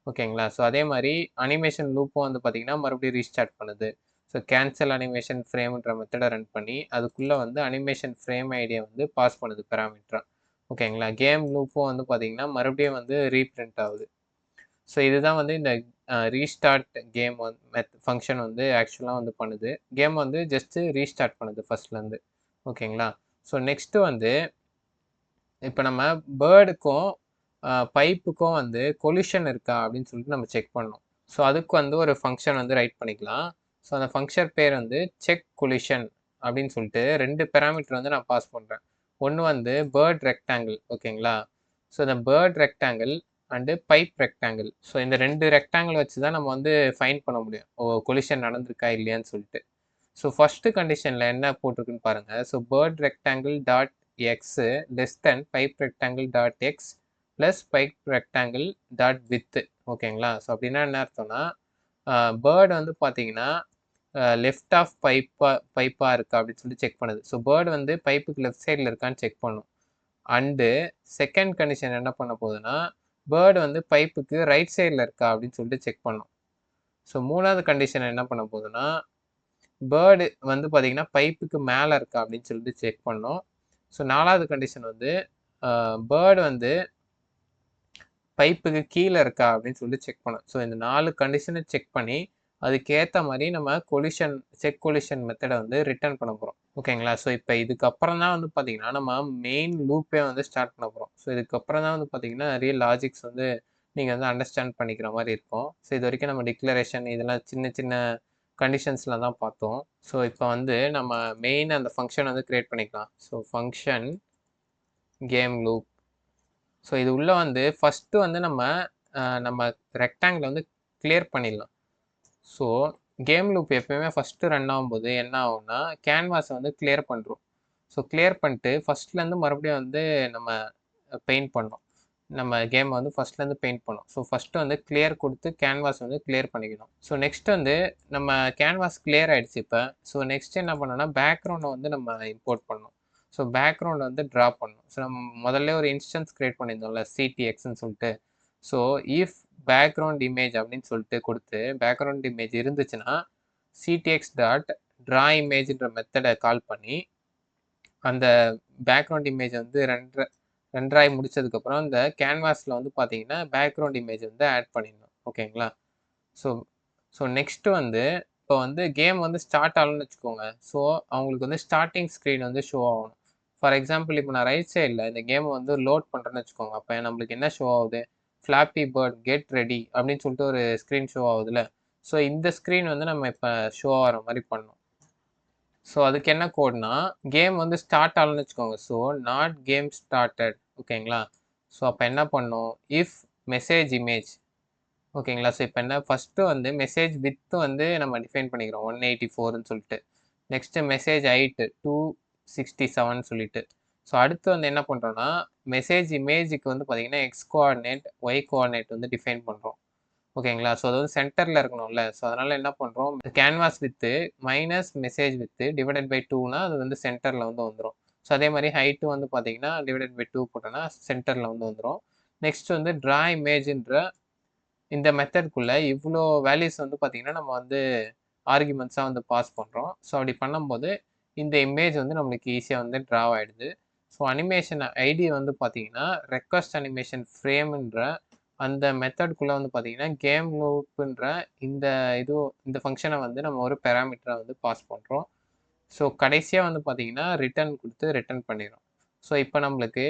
ஓகேங்களா? ஸோ அதே மாதிரி அனிமேஷன் லூப்பும் வந்து பார்த்தீங்கன்னா மறுபடியும் ரீஸ்டார்ட் பண்ணுது. ஸோ கேன்சல் அனிமேஷன் ஃப்ரேம்ன்ற மெத்தடை ரன் பண்ணி அதுக்குள்ளே வந்து அனிமேஷன் ஃப்ரேம் ஐடியை வந்து பாஸ் பண்ணுது பேராமீட்டரா. ஓகேங்களா? கேம் லூப்பும் வந்து பார்த்தீங்கன்னா மறுபடியும் வந்து ரீப்ரிண்ட் ஆகுது. ஸோ இதுதான் வந்து இந்த ரீஸ்டார்ட் கேம் ஃபங்க்ஷன் வந்து ஆக்சுவலாக வந்து பண்ணுது. கேம் வந்து ஜஸ்ட்டு ரீஸ்டார்ட் பண்ணுது ஃபஸ்ட்லேருந்து. ஓகேங்களா? ஸோ நெக்ஸ்ட்டு வந்து இப்போ நம்ம பேர்டுக்கும் பைப்புக்கும் வந்து கொலிஷன் இருக்கா அப்படின்னு சொல்லிட்டு நம்ம செக் பண்ணணும். ஸோ அதுக்கு வந்து ஒரு ஃபங்க்ஷன் வந்து ரைட் பண்ணிக்கலாம். ஸோ அந்த ஃபங்க்ஷன் பேர் வந்து செக் கொலிஷன் அப்படின்னு சொல்லிட்டு 2 பேராமீட்டர் வந்து நான் பாஸ் பண்ணுறேன். ஒன்று வந்து பேர்ட் ரெக்டாங்கிள். ஓகேங்களா? ஸோ இந்த bird rectangle and pipe rectangle. So இந்த 2 ரெக்டாங்கிள் வச்சு தான் நம்ம வந்து ஃபைண்ட் பண்ண முடியும். கொலிஷன் நடந்திருக்கா இல்லையான்னு சொல்லிட்டு. ஸோ ஃபஸ்ட்டு கண்டிஷனில் என்ன போட்டிருக்குன்னு பாருங்கள். So bird rectangle dot X less than pipe rectangle dot X plus pipe rectangle dot width. ஓகேங்களா? ஸோ அப்படின்னா என்ன அர்த்தம்னா பேர்டு வந்து பார்த்தீங்கன்னா லெஃப்ட் ஆஃப் பைப்பாக இருக்கா அப்படின்னு சொல்லி செக் பண்ணுது. ஸோ பேர்டு வந்து பைப்புக்கு லெஃப்ட் சைடில் இருக்கான்னு செக் பண்ணும். அண்டு செகண்ட் கண்டிஷன் என்ன பண்ண போகுதுன்னா பேர்டு வந்து பைப்புக்கு ரைட் சைடில் இருக்கா அப்படின்னு சொல்லிட்டு செக் பண்ணும். ஸோ மூணாவது கண்டிஷன் என்ன பண்ண போகுதுன்னா பேர்டு வந்து பார்த்தீங்கன்னா பைப்புக்கு மேலே இருக்கா அப்படின்னு சொல்லிட்டு செக் பண்ணோம். ஸோ நாலாவது கண்டிஷன் வந்து பேர்டு வந்து பைப்புக்கு கீழே இருக்கா அப்படின்னு சொல்லிட்டு செக் பண்ணோம். ஸோ இந்த 4 கண்டிஷனை செக் பண்ணி அதுக்கேற்ற மாதிரி நம்ம செக் கொலிஷன் மெத்தடை வந்து ரிட்டர்ன் பண்ண போகிறோம். ஓகேங்களா? ஸோ இப்போ இதுக்கப்புறம் தான் வந்து பார்த்தீங்கன்னா நம்ம மெயின் லூப்பே வந்து ஸ்டார்ட் பண்ண போகிறோம். ஸோ இதுக்கப்புறம் தான் வந்து பார்த்தீங்கன்னா நிறைய லாஜிக்ஸ் வந்து நீங்கள் வந்து அண்டர்ஸ்டாண்ட் பண்ணிக்கிற மாதிரி இருக்கும். ஸோ இது வரைக்கும் நம்ம டிக்ளரேஷன் இதெல்லாம் சின்ன சின்ன கண்டிஷன்ஸில் தான் பார்த்தோம். ஸோ இப்போ வந்து நம்ம மெயின் அந்த ஃபங்க்ஷன் வந்து க்ரியேட் பண்ணிக்கலாம். So function game loop. So இது உள்ளே வந்து ஃபஸ்ட்டு வந்து நம்ம ரெக்டாங்கில் வந்து கிளியர் பண்ணிடலாம். ஸோ கேம் லூப் எப்பயுமே ஃபஸ்ட்டு ரன் ஆகும்போது என்ன ஆகும்னா கேன்வாஸை வந்து கிளியர் பண்ணுறோம். ஸோ கிளியர் பண்ணிட்டு ஃபஸ்ட்லேருந்து மறுபடியும் வந்து நம்ம பெயிண்ட் பண்ணோம். நம்ம கேமை வந்து ஃபஸ்ட்லேருந்து பெயிண்ட் பண்ணோம். ஸோ ஃபஸ்ட்டு வந்து கிளியர் கொடுத்து கேன்வாஸ் வந்து கிளியர் பண்ணிக்கணும். ஸோ நெக்ஸ்ட் வந்து நம்ம கேன்வாஸ் கிளியர் ஆகிடுச்சு இப்போ. ஸோ நெக்ஸ்ட் என்ன பண்ணோம்னா பேக்ரவுண்டை வந்து நம்ம இம்போர்ட் பண்ணோம். ஸோ பேக்ரவுண்ட் வந்து ட்ரா பண்ணணும். ஸோ நம்ம முதல்ல ஒரு இன்ஸ்டன்ஸ் கிரியேட் பண்ணியிருந்தோம்ல சிடிஎக்ஸ்ன்னு சொல்லிட்டு. ஸோ இஃப் பேக்ரவுண்ட் இமேஜ் அப்படின்னு சொல்லிட்டு கொடுத்து பேக்ரவுண்ட் இமேஜ் இருந்துச்சுன்னா சிடிஎக்ஸ் டாட் ட்ரா இமேஜ்ன்ற மெத்தடை கால் பண்ணி அந்த பேக்ரவுண்ட் இமேஜ் வந்து ரெண்டராய் முடிச்சதுக்கப்புறம் இந்த கேன்வாஸில் வந்து பார்த்தீங்கன்னா பேக்ரவுண்ட் இமேஜ் வந்து ஆட் பண்ணிடணும். ஓகேங்களா? ஸோ ஸோ நெக்ஸ்ட்டு வந்து இப்போ வந்து கேம் வந்து ஸ்டார்ட் ஆகணும்னு வச்சுக்கோங்க. ஸோ அவங்களுக்கு வந்து ஸ்டார்டிங் ஸ்க்ரீன் வந்து ஷோ ஆகணும். ஃபார் எக்ஸாம்பிள் இப்போ நான் ரைட் சைடில் இந்த கேமை வந்து லோட் பண்ணுறேன்னு வச்சுக்கோங்க. அப்போ நம்மளுக்கு என்ன ஷோ ஆகுது? ஃப்ளாப்பி பேர்ட் கெட் ரெடி அப்படின்னு சொல்லிட்டு ஒரு ஸ்க்ரீன் ஷோ ஆகுதுல்ல. ஸோ இந்த ஸ்க்ரீன் வந்து நம்ம இப்போ ஷோ ஆகிற மாதிரி பண்ணணும். ஸோ அதுக்கு என்ன கோட்னா கேம் வந்து ஸ்டார்ட் ஆகலன்னு வச்சுக்கோங்க. So not game started. ஓகேங்களா? ஸோ அப்போ என்ன பண்ணணும்? If message image. ஓகேங்களா? ஸோ இப்போ என்ன ஃபஸ்ட்டு வந்து மெசேஜ் வித்து வந்து நம்ம டிஃபைன் பண்ணிக்கிறோம் 184ன்னு சொல்லிட்டு. நெக்ஸ்ட்டு மெசேஜ் ஹைட்டு 267 சொல்லிட்டு. ஸோ அடுத்து வந்து என்ன பண்ணுறோன்னா மெசேஜ் இமேஜுக்கு வந்து பார்த்தீங்கன்னா எக்ஸ் கோஆர்டினேட் ஒய் கோஆர்டினேட் வந்து டிஃபைன் பண்ணுறோம். ஓகேங்களா? ஸோ அது வந்து சென்டரில் இருக்கணும்ல. ஸோ அதனால் என்ன பண்ணுறோம் canvas width minus message width divided by 2னா அது வந்து சென்டரில் வந்து வந்துடும். ஸோ அதே மாதிரி ஹைட்டு வந்து பார்த்தீங்கன்னா டிவைடட் பை 2 போட்டோன்னா சென்டரில் வந்து வந்துடும். நெக்ஸ்ட் வந்து ட்ரா இமேஜ்ன்ற இந்த மெத்தட்குள்ளே இவ்வளோ வேல்யூஸ் வந்து பார்த்தீங்கன்னா நம்ம வந்து ஆர்குமெண்ட்ஸாக வந்து பாஸ் பண்ணுறோம். ஸோ அப்படி பண்ணும்போது இந்த இமேஜ் வந்து நம்மளுக்கு ஈஸியாக வந்து ட்ரா ஆகிடுது. ஸோ அனிமேஷன் ஐடி வந்து பார்த்தீங்கன்னா ரெக்வஸ்ட் அனிமேஷன் ஃப்ரேம்ன்ற அந்த மெத்தட்குள்ளே வந்து பார்த்தீங்கன்னா கேம் லூப்புன்ற இந்த இந்த ஃபங்க்ஷனை வந்து நம்ம ஒரு பேராமீட்டரை வந்து பாஸ் பண்ணுறோம். ஸோ கடைசியாக வந்து பார்த்தீங்கன்னா ரிட்டர்ன் கொடுத்து ரிட்டர்ன் பண்ணிடும். ஸோ இப்போ நம்மளுக்கு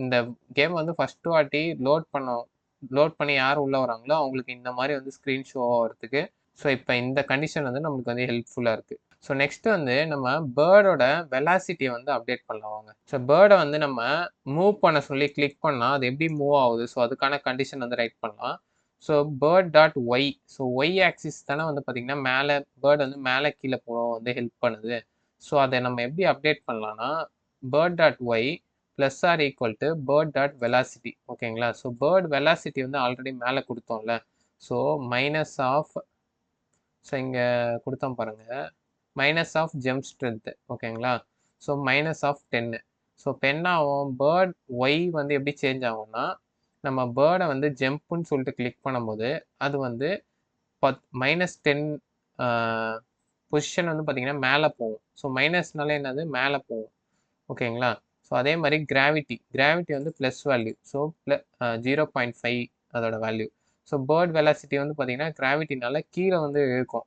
இந்த கேம் வந்து ஃபஸ்ட்டு வாட்டி லோட் பண்ணி யார் உள்ளே வராங்களோ அவங்களுக்கு இந்த மாதிரி வந்து ஸ்க்ரீன் ஷோ ஆகிறதுக்கு ஸோ இப்போ இந்த கண்டிஷன் வந்து நம்மளுக்கு வந்து ஹெல்ப்ஃபுல்லாக இருக்குது. ஸோ நெக்ஸ்ட் வந்து நம்ம பேர்டோட வெலாசிட்டியை வந்து அப்டேட் பண்ணலாம் வாங்க. ஸோ பேர்டை வந்து நம்ம மூவ் பண்ண சொல்லி கிளிக் பண்ணால் அது எப்படி மூவ் ஆகுது ஸோ அதுக்கான கண்டிஷன் வந்து ரைட் பண்ணலாம். So bird dot Y. So Y axis தானே வந்து பார்த்தீங்கன்னா மேலே பேர்டு வந்து மேலே கீழே போக வந்து ஹெல்ப் பண்ணுது. ஸோ அதை நம்ம எப்படி அப்டேட் பண்ணலாம்னா bird dot Y plus or equal to bird dot velocity. ஓகேங்களா? ஸோ பேர்ட் வெலாசிட்டி வந்து ஆல்ரெடி மேலே கொடுத்தோம்ல. ஸோ மைனஸ் ஆஃப் ஸோ இங்கே கொடுத்தோம் பாருங்கள் மைனஸ் ஆஃப் ஜம்ப் ஸ்ட்ரென்த்து. ஓகேங்களா? So minus of 10. ஸோ இப்போ என்ன ஆகும் பேர்ட் ஒய் வந்து எப்படி சேஞ்ச் ஆகும்னா நம்ம பேர்டை வந்து ஜம்ப்புன்னு சொல்லிட்டு கிளிக் பண்ணும்போது அது வந்து -10 பொசிஷன் வந்து பார்த்தீங்கன்னா மேலே போகும். ஸோ மைனஸ்னால என்னது மேலே போகும். ஓகேங்களா? ஸோ அதே மாதிரி கிராவிட்டி வந்து ப்ளஸ் வேல்யூ. ஸோ 0.5 அதோட வேல்யூ. ஸோ பேர்ட் வெலாசிட்டி வந்து பார்த்தீங்கன்னா கிராவிட்டினால கீழே வந்து இருக்கும்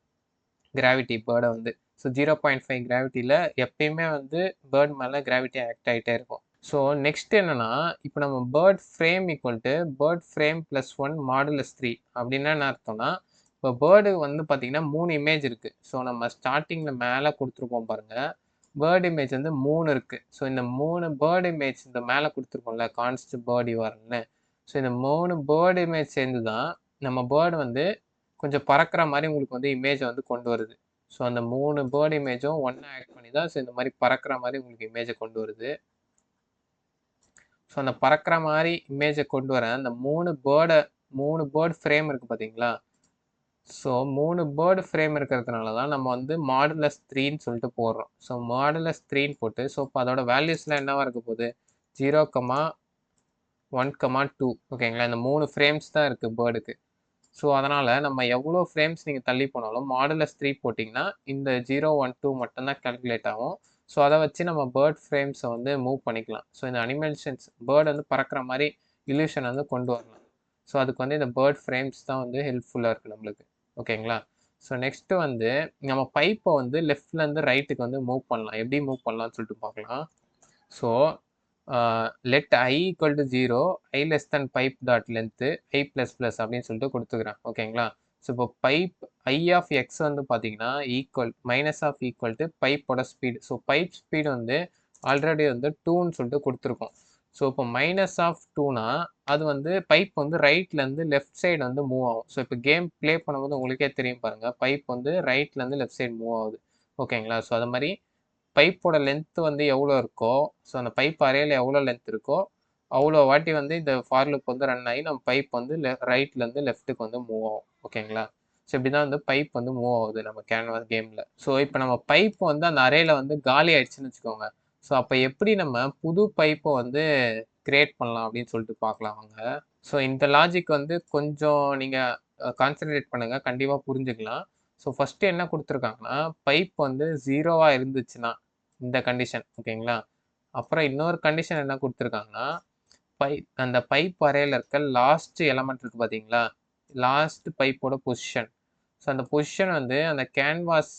கிராவிட்டி பேர்டை வந்து. ஸோ 0.5 கிராவிட்டியில் எப்பயுமே வந்து பேர்ட் மேலே கிராவிட்டி ஆக்ட் ஆகிட்டே இருக்கும். ஸோ நெக்ஸ்ட் என்னன்னா இப்போ நம்ம bird frame equal to bird frame plus 1 modulus 3 அப்படின்னா என்ன அர்த்தம்னா இப்போ பேர்டு வந்து பார்த்தீங்கன்னா 3 இமேஜ் இருக்குது. ஸோ நம்ம ஸ்டார்டிங்கில் மேலே கொடுத்துருப்போம் பாருங்கள் பேர்ட் இமேஜ் வந்து 3 இருக்குது. ஸோ இந்த 3 பேர்ட் இமேஜ் இந்த மேலே கொடுத்துருக்கோம்ல கான்ஸ்ட் பேர்ட் யூஆர்எல்னு. ஸோ இந்த 3 பேர்ட் இமேஜ் சேர்ந்து தான் நம்ம பேர்டு வந்து கொஞ்சம் பறக்கிற மாதிரி உங்களுக்கு வந்து இமேஜை வந்து கொண்டு வருது. ஸோ அந்த 3 பேர்ட் இமேஜும் ஒன்றா ஆட் பண்ணி தான் ஸோ இந்த மாதிரி பறக்கிற மாதிரி உங்களுக்கு இமேஜை கொண்டு வருது. ஸோ அந்த பறக்கிற மாதிரி இமேஜை கொண்டு வர அந்த 3 பேர்ட் ஃப்ரேம் இருக்குது பார்த்தீங்களா? ஸோ 3 பேர்டு ஃப்ரேம் இருக்கிறதுனால தான் நம்ம வந்து மாடுலஸ் 3ன்னு சொல்லிட்டு போடுறோம். ஸோ மாடுலஸ் 3ன்னு போட்டு ஸோ இப்போ அதோட வேல்யூஸ்லாம் என்னவா இருக்க போகுது 0,1,2 ஓகேங்களா. இந்த 3 ஃப்ரேம்ஸ் தான் இருக்குது பேர்டுக்கு. ஸோ அதனால் நம்ம எவ்வளோ ஃப்ரேம்ஸ் நீங்கள் தள்ளி போனாலும் மாடுலஸ் 3 போட்டிங்கன்னா இந்த 0, 1, 2 மட்டும்தான் கால்குலேட் ஆகும். ஸோ அதை வச்சு நம்ம பேர்ட் ஃப்ரேம்ஸை வந்து மூவ் பண்ணிக்கலாம். ஸோ இந்த அனிமேஷன்ஸ் பேர்டு வந்து பறக்கிற மாதிரி இல்யூஷன் வந்து கொண்டு வரலாம். ஸோ அதுக்கு வந்து இந்த பேர்ட் ஃப்ரேம்ஸ் தான் வந்து ஹெல்ப்ஃபுல்லாக இருக்குது நம்மளுக்கு. ஓகேங்களா. ஸோ நெக்ஸ்ட்டு வந்து நம்ம பைப்பை வந்து லெஃப்ட்லேருந்து ரைட்டுக்கு வந்து மூவ் பண்ணலாம். எப்படி மூவ் பண்ணலாம்னு சொல்லிட்டு பார்க்கலாம். So let I equal to 0, I less than pipe dot length I plus plus அப்படின்னு சொல்லிட்டு கொடுத்துக்கிறேன். ஓகேங்களா. ஸோ இப்போ பைப் I ஆஃப் எக்ஸ் வந்து பார்த்தீங்கன்னா மைனஸ் ஆஃப் ஈக்குவல் டு பைப்போட ஸ்பீடு. ஸோ பைப் ஸ்பீடு வந்து ஆல்ரெடி வந்து 2ன்னு சொல்லிட்டு கொடுத்துருக்கோம். ஸோ இப்போ மைனஸ் ஆஃப் 2னா அது வந்து பைப் வந்து ரைட்லேருந்து லெஃப்ட் சைடு வந்து மூவ் ஆகும். ஸோ இப்போ கேம் ப்ளே பண்ணும்போது உங்களுக்கே தெரியும் பாருங்கள், பைப் வந்து ரைட்லேருந்து லெஃப்ட் சைடு மூவ் ஆகுது. ஓகேங்களா. ஸோ அது மாதிரி பைப்போட லென்த் வந்து எவ்வளோ இருக்கோ, ஸோ அந்த பைப் அரேல எவ்வளோ லென்த் இருக்கோ அவ்வளோ வாட்டி வந்து இந்த ஃபார் லூப் வந்து ரன் ஆகி நம்ம பைப் வந்து ரைட்லேருந்து லெஃப்ட்டுக்கு வந்து மூவ் ஆகும். ஓகேங்களா. ஸோ இப்படி தான் வந்து பைப் வந்து மூவ் ஆகுது நம்ம கேன்வாஸ் கேமில். ஸோ இப்போ நம்ம பைப் வந்து அந்த அரேல வந்து காலி ஆயிடுச்சுன்னு வச்சுக்கோங்க. ஸோ அப்போ எப்படி நம்ம புது பைப்பை வந்து கிரியேட் பண்ணலாம் அப்படின்னு சொல்லிட்டு பார்க்கலாம் வாங்க. ஸோ இந்த லாஜிக் வந்து கொஞ்சம் நீங்கள் கான்சென்ட்ரேட் பண்ணுங்கள், கண்டிப்பாக புரிஞ்சுக்கலாம். ஸோ ஃபஸ்ட்டு என்ன கொடுத்துருக்காங்கன்னா, பைப் வந்து 0வாக இருந்துச்சுன்னா இந்த கண்டிஷன். ஓகேங்களா. அப்புறம் இன்னொரு கண்டிஷன் என்ன கொடுத்துருக்காங்கன்னா, அந்த பைப் அரேல இருக்க லாஸ்ட் எலமெண்ட் இருக்குது பார்த்தீங்களா, லாஸ்ட் பைப்போட பொசிஷன். ஸோ அந்த பொசிஷன் வந்து அந்த கேன்வாஸ்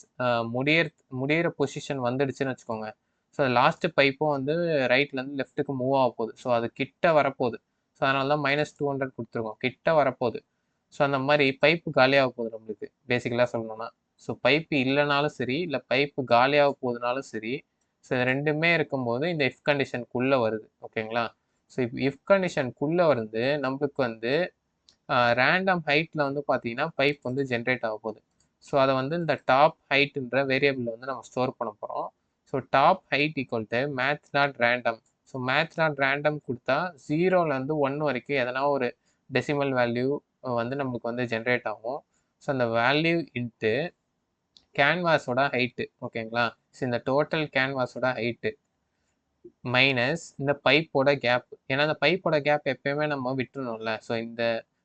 முடியிற பொசிஷன் வந்துடுச்சுன்னு வச்சுக்கோங்க. ஸோ லாஸ்ட் பைப்பும் வந்து ரைட்லேருந்து லெஃப்ட்டுக்கு மூவ் ஆக போகுது. ஸோ அது கிட்ட வரப்போகுது. ஸோ அதனால தான் -200 கொடுத்துருக்கோம். கிட்ட வரப்போகுது. ஸோ அந்த மாதிரி பைப்பு காலியாக போகுது நம்மளுக்கு பேசிக்கலாக சொல்லணும்னா. ஸோ பைப்பு இல்லைனாலும் சரி, இல்லை பைப்பு காலியாக போகுதுனாலும் சரி, ஸோ இது ரெண்டுமே இருக்கும்போது இந்த இஃப் கண்டிஷனுக்குள்ளே வருது. ஓகேங்களா. ஸோ இப்போ இஃப் கண்டிஷனுக்குள்ளே வந்து நம்மளுக்கு வந்து ரேண்டம் ஹைட்டில் வந்து பார்த்தீங்கன்னா பைப் வந்து ஜென்ரேட் ஆக போகுது. ஸோ அதை வந்து இந்த டாப் ஹைட்டுன்ற வேரியபிளில் வந்து நம்ம ஸ்டோர் பண்ண போகிறோம். So top height equal to maths dot random. So maths dot random கொடுத்தா 0லேருந்து 1 வரைக்கும் எதனா ஒரு டெசிமல் வேல்யூ வந்து நம்மளுக்கு வந்து ஜென்ரேட் ஆகும். ஸோ அந்த வேல்யூ இன்ட்டு கேன்வாஸோட ஹைட்டு. ஓகேங்களா. ஸோ இந்த டோட்டல் கேன்வாஸோட ஹைட்டு மைனஸ் இந்த பைப்போட கேப். ஏன்னா இந்த பைப்போட கேப் எப்பயுமே நம்ம விட்டுருணும்ல. ஸோ இந்த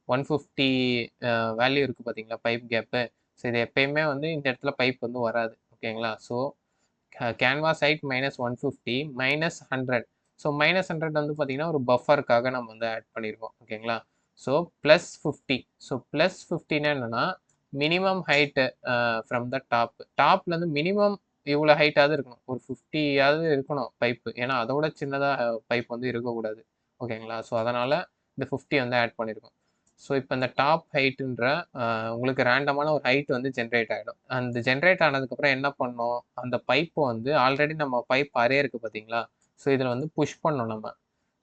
150 வேல்யூ இருக்குது பார்த்தீங்களா பைப் கேப்பு. ஸோ இது எப்பயுமே வந்து இந்த இடத்துல பைப் வந்து வராது. ஓகேங்களா. So canvas height -150 -100. ஸோ -100 வந்து பார்த்தீங்கன்னா ஒரு பஃபருக்காக நம்ம வந்து ஆட் பண்ணியிருக்கோம். ஓகேங்களா. ஸோ +50. ஸோ +50னா என்னென்னா மினிமம் ஹைட்டு ஃப்ரம் த டாப்லேருந்து மினிமம் இவ்வளோ ஹைட்டாவது இருக்கணும். ஒரு 50யாவது இருக்கணும் பைப்பு. ஏன்னா அதோட சின்னதாக பைப் வந்து இருக்கக்கூடாது. ஓகேங்களா. ஸோ அதனால் இந்த 50 வந்து ஆட் பண்ணியிருக்கோம். ஸோ இப்போ இந்த டாப் ஹைட்டுன்ற உங்களுக்கு ரேண்டமான ஒரு ஹைட் வந்து ஜென்ரேட் ஆகிடும். அந்த ஜென்ரேட் ஆனதுக்கப்புறம் என்ன பண்ணோம், அந்த பைப்பை வந்து ஆல்ரெடி நம்ம பைப் அரே இருக்குது பார்த்தீங்களா. ஸோ இதில் வந்து புஷ் பண்ணோம் நம்ம.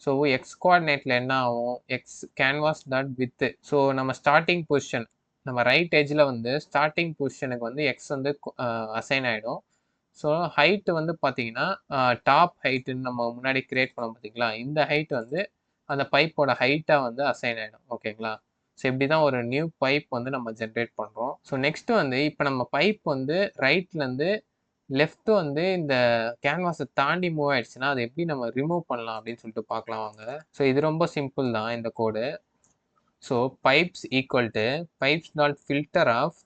ஸோ எக்ஸ் கோஆர்டினேட்டில் என்ன ஆகும், X canvas dot with. So நம்ம ஸ்டார்டிங் பொசிஷன் நம்ம ரைட் எஜ்ஜில் வந்து ஸ்டார்டிங் பொசிஷனுக்கு வந்து எக்ஸ் வந்து அசைன் ஆகிடும். ஸோ ஹைட்டு வந்து பார்த்தீங்கன்னா டாப் ஹைட்டுன்னு நம்ம முன்னாடி கிரியேட் பண்ணோம் பார்த்தீங்களா, இந்த ஹைட் வந்து அந்த பைப்போட ஹைட்டாக வந்து அசைன் ஆகிடும். ஓகேங்களா. ஸோ இப்படி தான் ஒரு நியூ பைப் வந்து நம்ம ஜென்ரேட் பண்ணுறோம். ஸோ நெக்ஸ்ட்டு வந்து இப்போ நம்ம பைப் வந்து ரைட்லேருந்து லெஃப்ட் வந்து இந்த கேன்வாஸை தாண்டி மூவ் ஆயிடுச்சுன்னா அதை எப்படி நம்ம ரிமூவ் பண்ணலாம் அப்படின்னு சொல்லிட்டு பார்க்கலாம் வாங்க. ஸோ இது ரொம்ப சிம்பிள் தான் இந்த code. So pipes equal to pipes dot filter of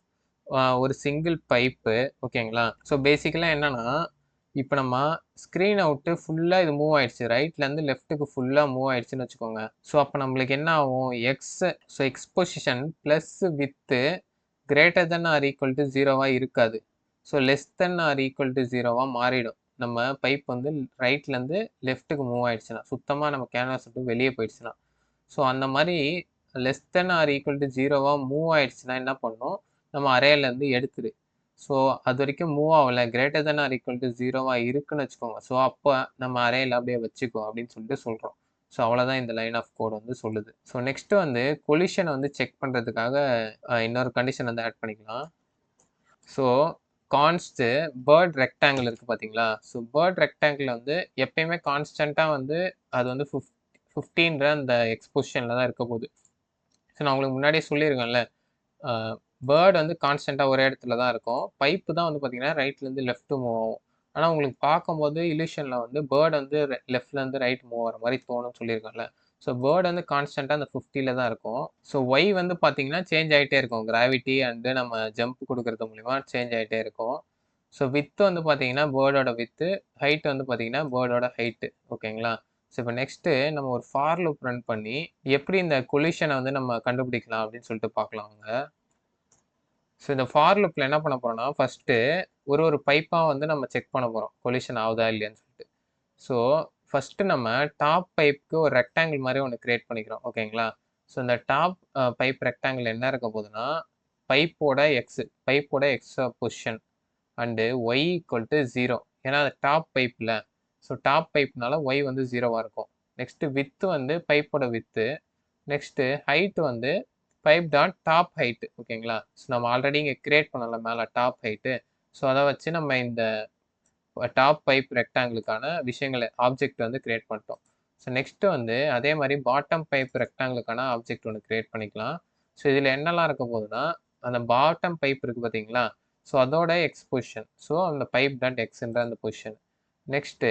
ஒரு சிங்கிள் பைப்பு. ஓகேங்களா. ஸோ பேசிக்கலாக என்னென்னா இப்போ நம்ம ஸ்க்ரீன் அவுட்டு ஃபுல்லாக இது மூவ் ஆயிடுச்சு, ரைட்லேருந்து லெஃப்ட்டுக்கு ஃபுல்லாக மூவ் ஆயிடுச்சுன்னு வச்சுக்கோங்க. ஸோ அப்போ நம்மளுக்கு என்ன ஆகும், X position plus width greater than or equal to 0வாக இருக்காது. So less than or equal to 0வாக மாறிடும். நம்ம பைப் வந்து ரைட்லேருந்து லெஃப்ட்டுக்கு மூவ் ஆயிடுச்சுன்னா, சுத்தமாக நம்ம கேன்வாஸ் விட்டு வெளியே போயிடுச்சுன்னா. ஸோ அந்த மாதிரி less than or equal to 0வாக மூவ் ஆயிடுச்சுன்னா என்ன பண்ணணும், நம்ம அரேலேருந்து எடுத்துரு. ஸோ அது வரைக்கும் மூவ் ஆகலை, greater than or equal to 0வாக இருக்குன்னு வச்சுக்கோங்க. ஸோ அப்போ நம்ம அரேயில் அப்படியே வச்சுக்கோ அப்படின்னு சொல்லிட்டு சொல்கிறோம். ஸோ அவ்வளோதான் இந்த லைன் ஆஃப் கோட் வந்து சொல்லுது. ஸோ நெக்ஸ்ட்டு வந்து கொலிஷனை வந்து செக் பண்ணுறதுக்காக இன்னொரு கண்டிஷன் வந்து ஆட் பண்ணிக்கலாம். ஸோ கான்ஸ்ட்டு பேர்ட் ரெக்டாங்கிள் இருக்குது பார்த்தீங்களா. ஸோ பேர்ட் ரெக்டாங்கிள் வந்து எப்பயுமே கான்ஸ்டண்ட்டாக வந்து அது வந்து 15ன்ற அந்த எக்ஸ்பொசிஷனில் தான் இருக்க போகுது. ஸோ நான் உங்களுக்கு முன்னாடியே சொல்லியிருக்கேன்ல, பேர்டு வந்து கான்ஸ்டண்ட்டாக ஒரே இடத்துல தான் இருக்கும். பைப்பு தான் வந்து பார்த்தீங்கன்னா ரைட்லேருந்து லெஃப்ட்டு மூவ் ஆகும். ஆனால் உங்களுக்கு பார்க்கும்போது இல்யூஷனில் வந்து பேர்டு வந்து லெஃப்ட்லேருந்து ரைட் மூவ் ஆகிற மாதிரி தோணும்னு சொல்லியிருக்காங்கல்ல. ஸோ பேர்டு வந்து கான்ஸ்டண்ட்டாக அந்த 50ல தான் இருக்கும். ஸோ ஒய் வந்து பார்த்தீங்கன்னா சேஞ்ச் ஆகிட்டே இருக்கும். கிராவிட்டி அண்டு நம்ம ஜம்ப் கொடுக்கறது மூலிமா சேஞ்ச் ஆகிட்டே இருக்கும். ஸோ வித்து வந்து பார்த்தீங்கன்னா பேர்டோட வித்து, ஹைட் வந்து பார்த்தீங்கன்னா பேர்டோட ஹைட்டு. ஓகேங்களா? ஸோ இப்போ நெக்ஸ்ட்டு நம்ம ஒரு ஃபார் லூப் ரன் பண்ணி எப்படி இந்த கொலிஷனை வந்து நம்ம கண்டுபிடிக்கலாம் அப்படின்னு சொல்லிட்டு பார்க்கலாம் வாங்க. ஸோ இந்த ஃபார் லூப்பில் என்ன பண்ண போகிறோம்னா ஃபஸ்ட்டு ஒரு பைப்பாக வந்து நம்ம செக் பண்ண போகிறோம் கொலிஷன் ஆகுதா இல்லையான்னு சொல்லிட்டு. ஸோ ஃபஸ்ட்டு நம்ம டாப் பைப்புக்கு ஒரு ரெக்டாங்கிள் மாதிரி ஒன்று கிரியேட் பண்ணிக்கிறோம். ஓகேங்களா? ஸோ இந்த டாப் பைப் ரெக்டாங்கிள் என்ன இருக்க போகுதுன்னா பைப்போட X position and Y equal to 0. ஏன்னா அது டாப் பைப்பில். ஸோ டாப் பைப்னால ஒய் வந்து 0வாக இருக்கும். நெக்ஸ்ட்டு வித்து வந்து பைப்போட வித்து. நெக்ஸ்ட்டு ஹைட்டு வந்து பைப் டாட் டாப் ஹைட்டு. ஓகேங்களா? ஸோ நம்ம ஆல்ரெடி இங்கே கிரியேட் பண்ணல மேலே டாப் ஹைட்டு. ஸோ அதை வச்சு நம்ம இந்த டாப் பைப் ரெக்டாங்கிளுக்கான விஷயங்களை ஆப்ஜெக்ட் வந்து கிரியேட் பண்ணிட்டோம். ஸோ நெக்ஸ்ட்டு வந்து அதே மாதிரி பாட்டம் பைப் ரெக்டாங்கிளுக்கான ஆப்ஜெக்ட் ஒன்று கிரியேட் பண்ணிக்கலாம். ஸோ இதில் என்னெல்லாம் இருக்க போகுதுன்னா அந்த பாட்டம் பைப் இருக்குது பார்த்தீங்களா? ஸோ அதோட எக்ஸ் பொசிஷன். ஸோ அந்த பைப் டாட் எக்ஸ்ன்ற அந்த பொசிஷன். நெக்ஸ்ட்டு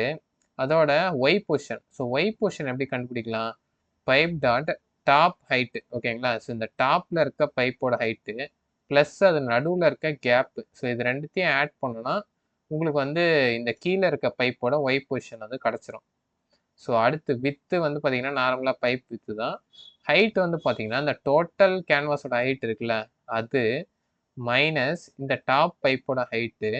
அதோட Y position. So Y position எப்படி கண்டுபிடிக்கலாம்? Pipe dot top height. ஓகேங்களா? ஸோ இந்த டாப்பில் இருக்க பைப்போட ஹைட்டு ப்ளஸ் அது நடுவில் இருக்க கேப்பு. ஸோ இது ரெண்டுத்தையும் ஆட் பண்ணோன்னா உங்களுக்கு வந்து இந்த கீழே இருக்க பைப்போட ஒய் பொசிஷன் வந்து கிடச்சிரும். ஸோ அடுத்து வித்து வந்து பார்த்தீங்கன்னா நார்மலாக பைப் வித்து தான். ஹைட் வந்து பார்த்தீங்கன்னா இந்த டோட்டல் கேன்வாஸோட ஹைட் இருக்குல்ல அது மைனஸ் இந்த டாப் பைப்போட ஹைட்டு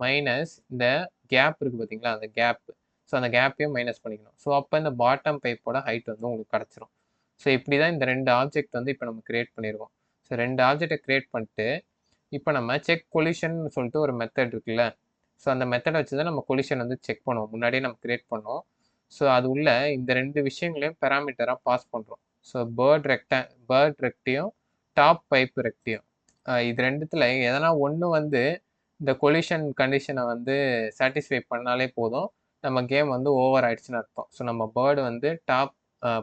மைனஸ் இந்த கேப் இருக்குது பார்த்தீங்களா அந்த கேப்பு. ஸோ அந்த கேப்பையும் மைனஸ் பண்ணிக்கணும். ஸோ அப்போ இந்த பாட்டம் பைப்போட ஹைட் வந்து உங்களுக்கு கிடச்சிரும். ஸோ இப்படி தான் இந்த 2 ஆப்ஜெக்ட் வந்து இப்போ நம்ம கிரியேட் பண்ணிடுவோம். ஸோ 2 ஆப்ஜெக்டை கிரியேட் பண்ணிட்டு இப்போ நம்ம செக் கொலிஷன் சொல்லிட்டு ஒரு மெத்தட் இருக்குல்ல. ஸோ அந்த மெத்தடை வச்சு தான் நம்ம கொலிஷன் வந்து செக் பண்ணுவோம். முன்னாடியே நம்ம கிரியேட் பண்ணோம். ஸோ அது உள்ள இந்த 2 விஷயங்களையும் பேராமீட்டராக பாஸ் பண்ணுறோம். ஸோ பேர்ட் ரெக்டையும் டாப் பைப் ரெக்டையும் இது ரெண்டுத்தில் எதனா ஒன்று வந்து இந்த கொலிஷன் கண்டிஷனை வந்து சாட்டிஸ்ஃபை பண்ணாலே போதும், நம்ம கேம் வந்து ஓவர் ஆயிடுச்சுன்னு அர்த்தம். ஸோ நம்ம பேர்டு வந்து டாப்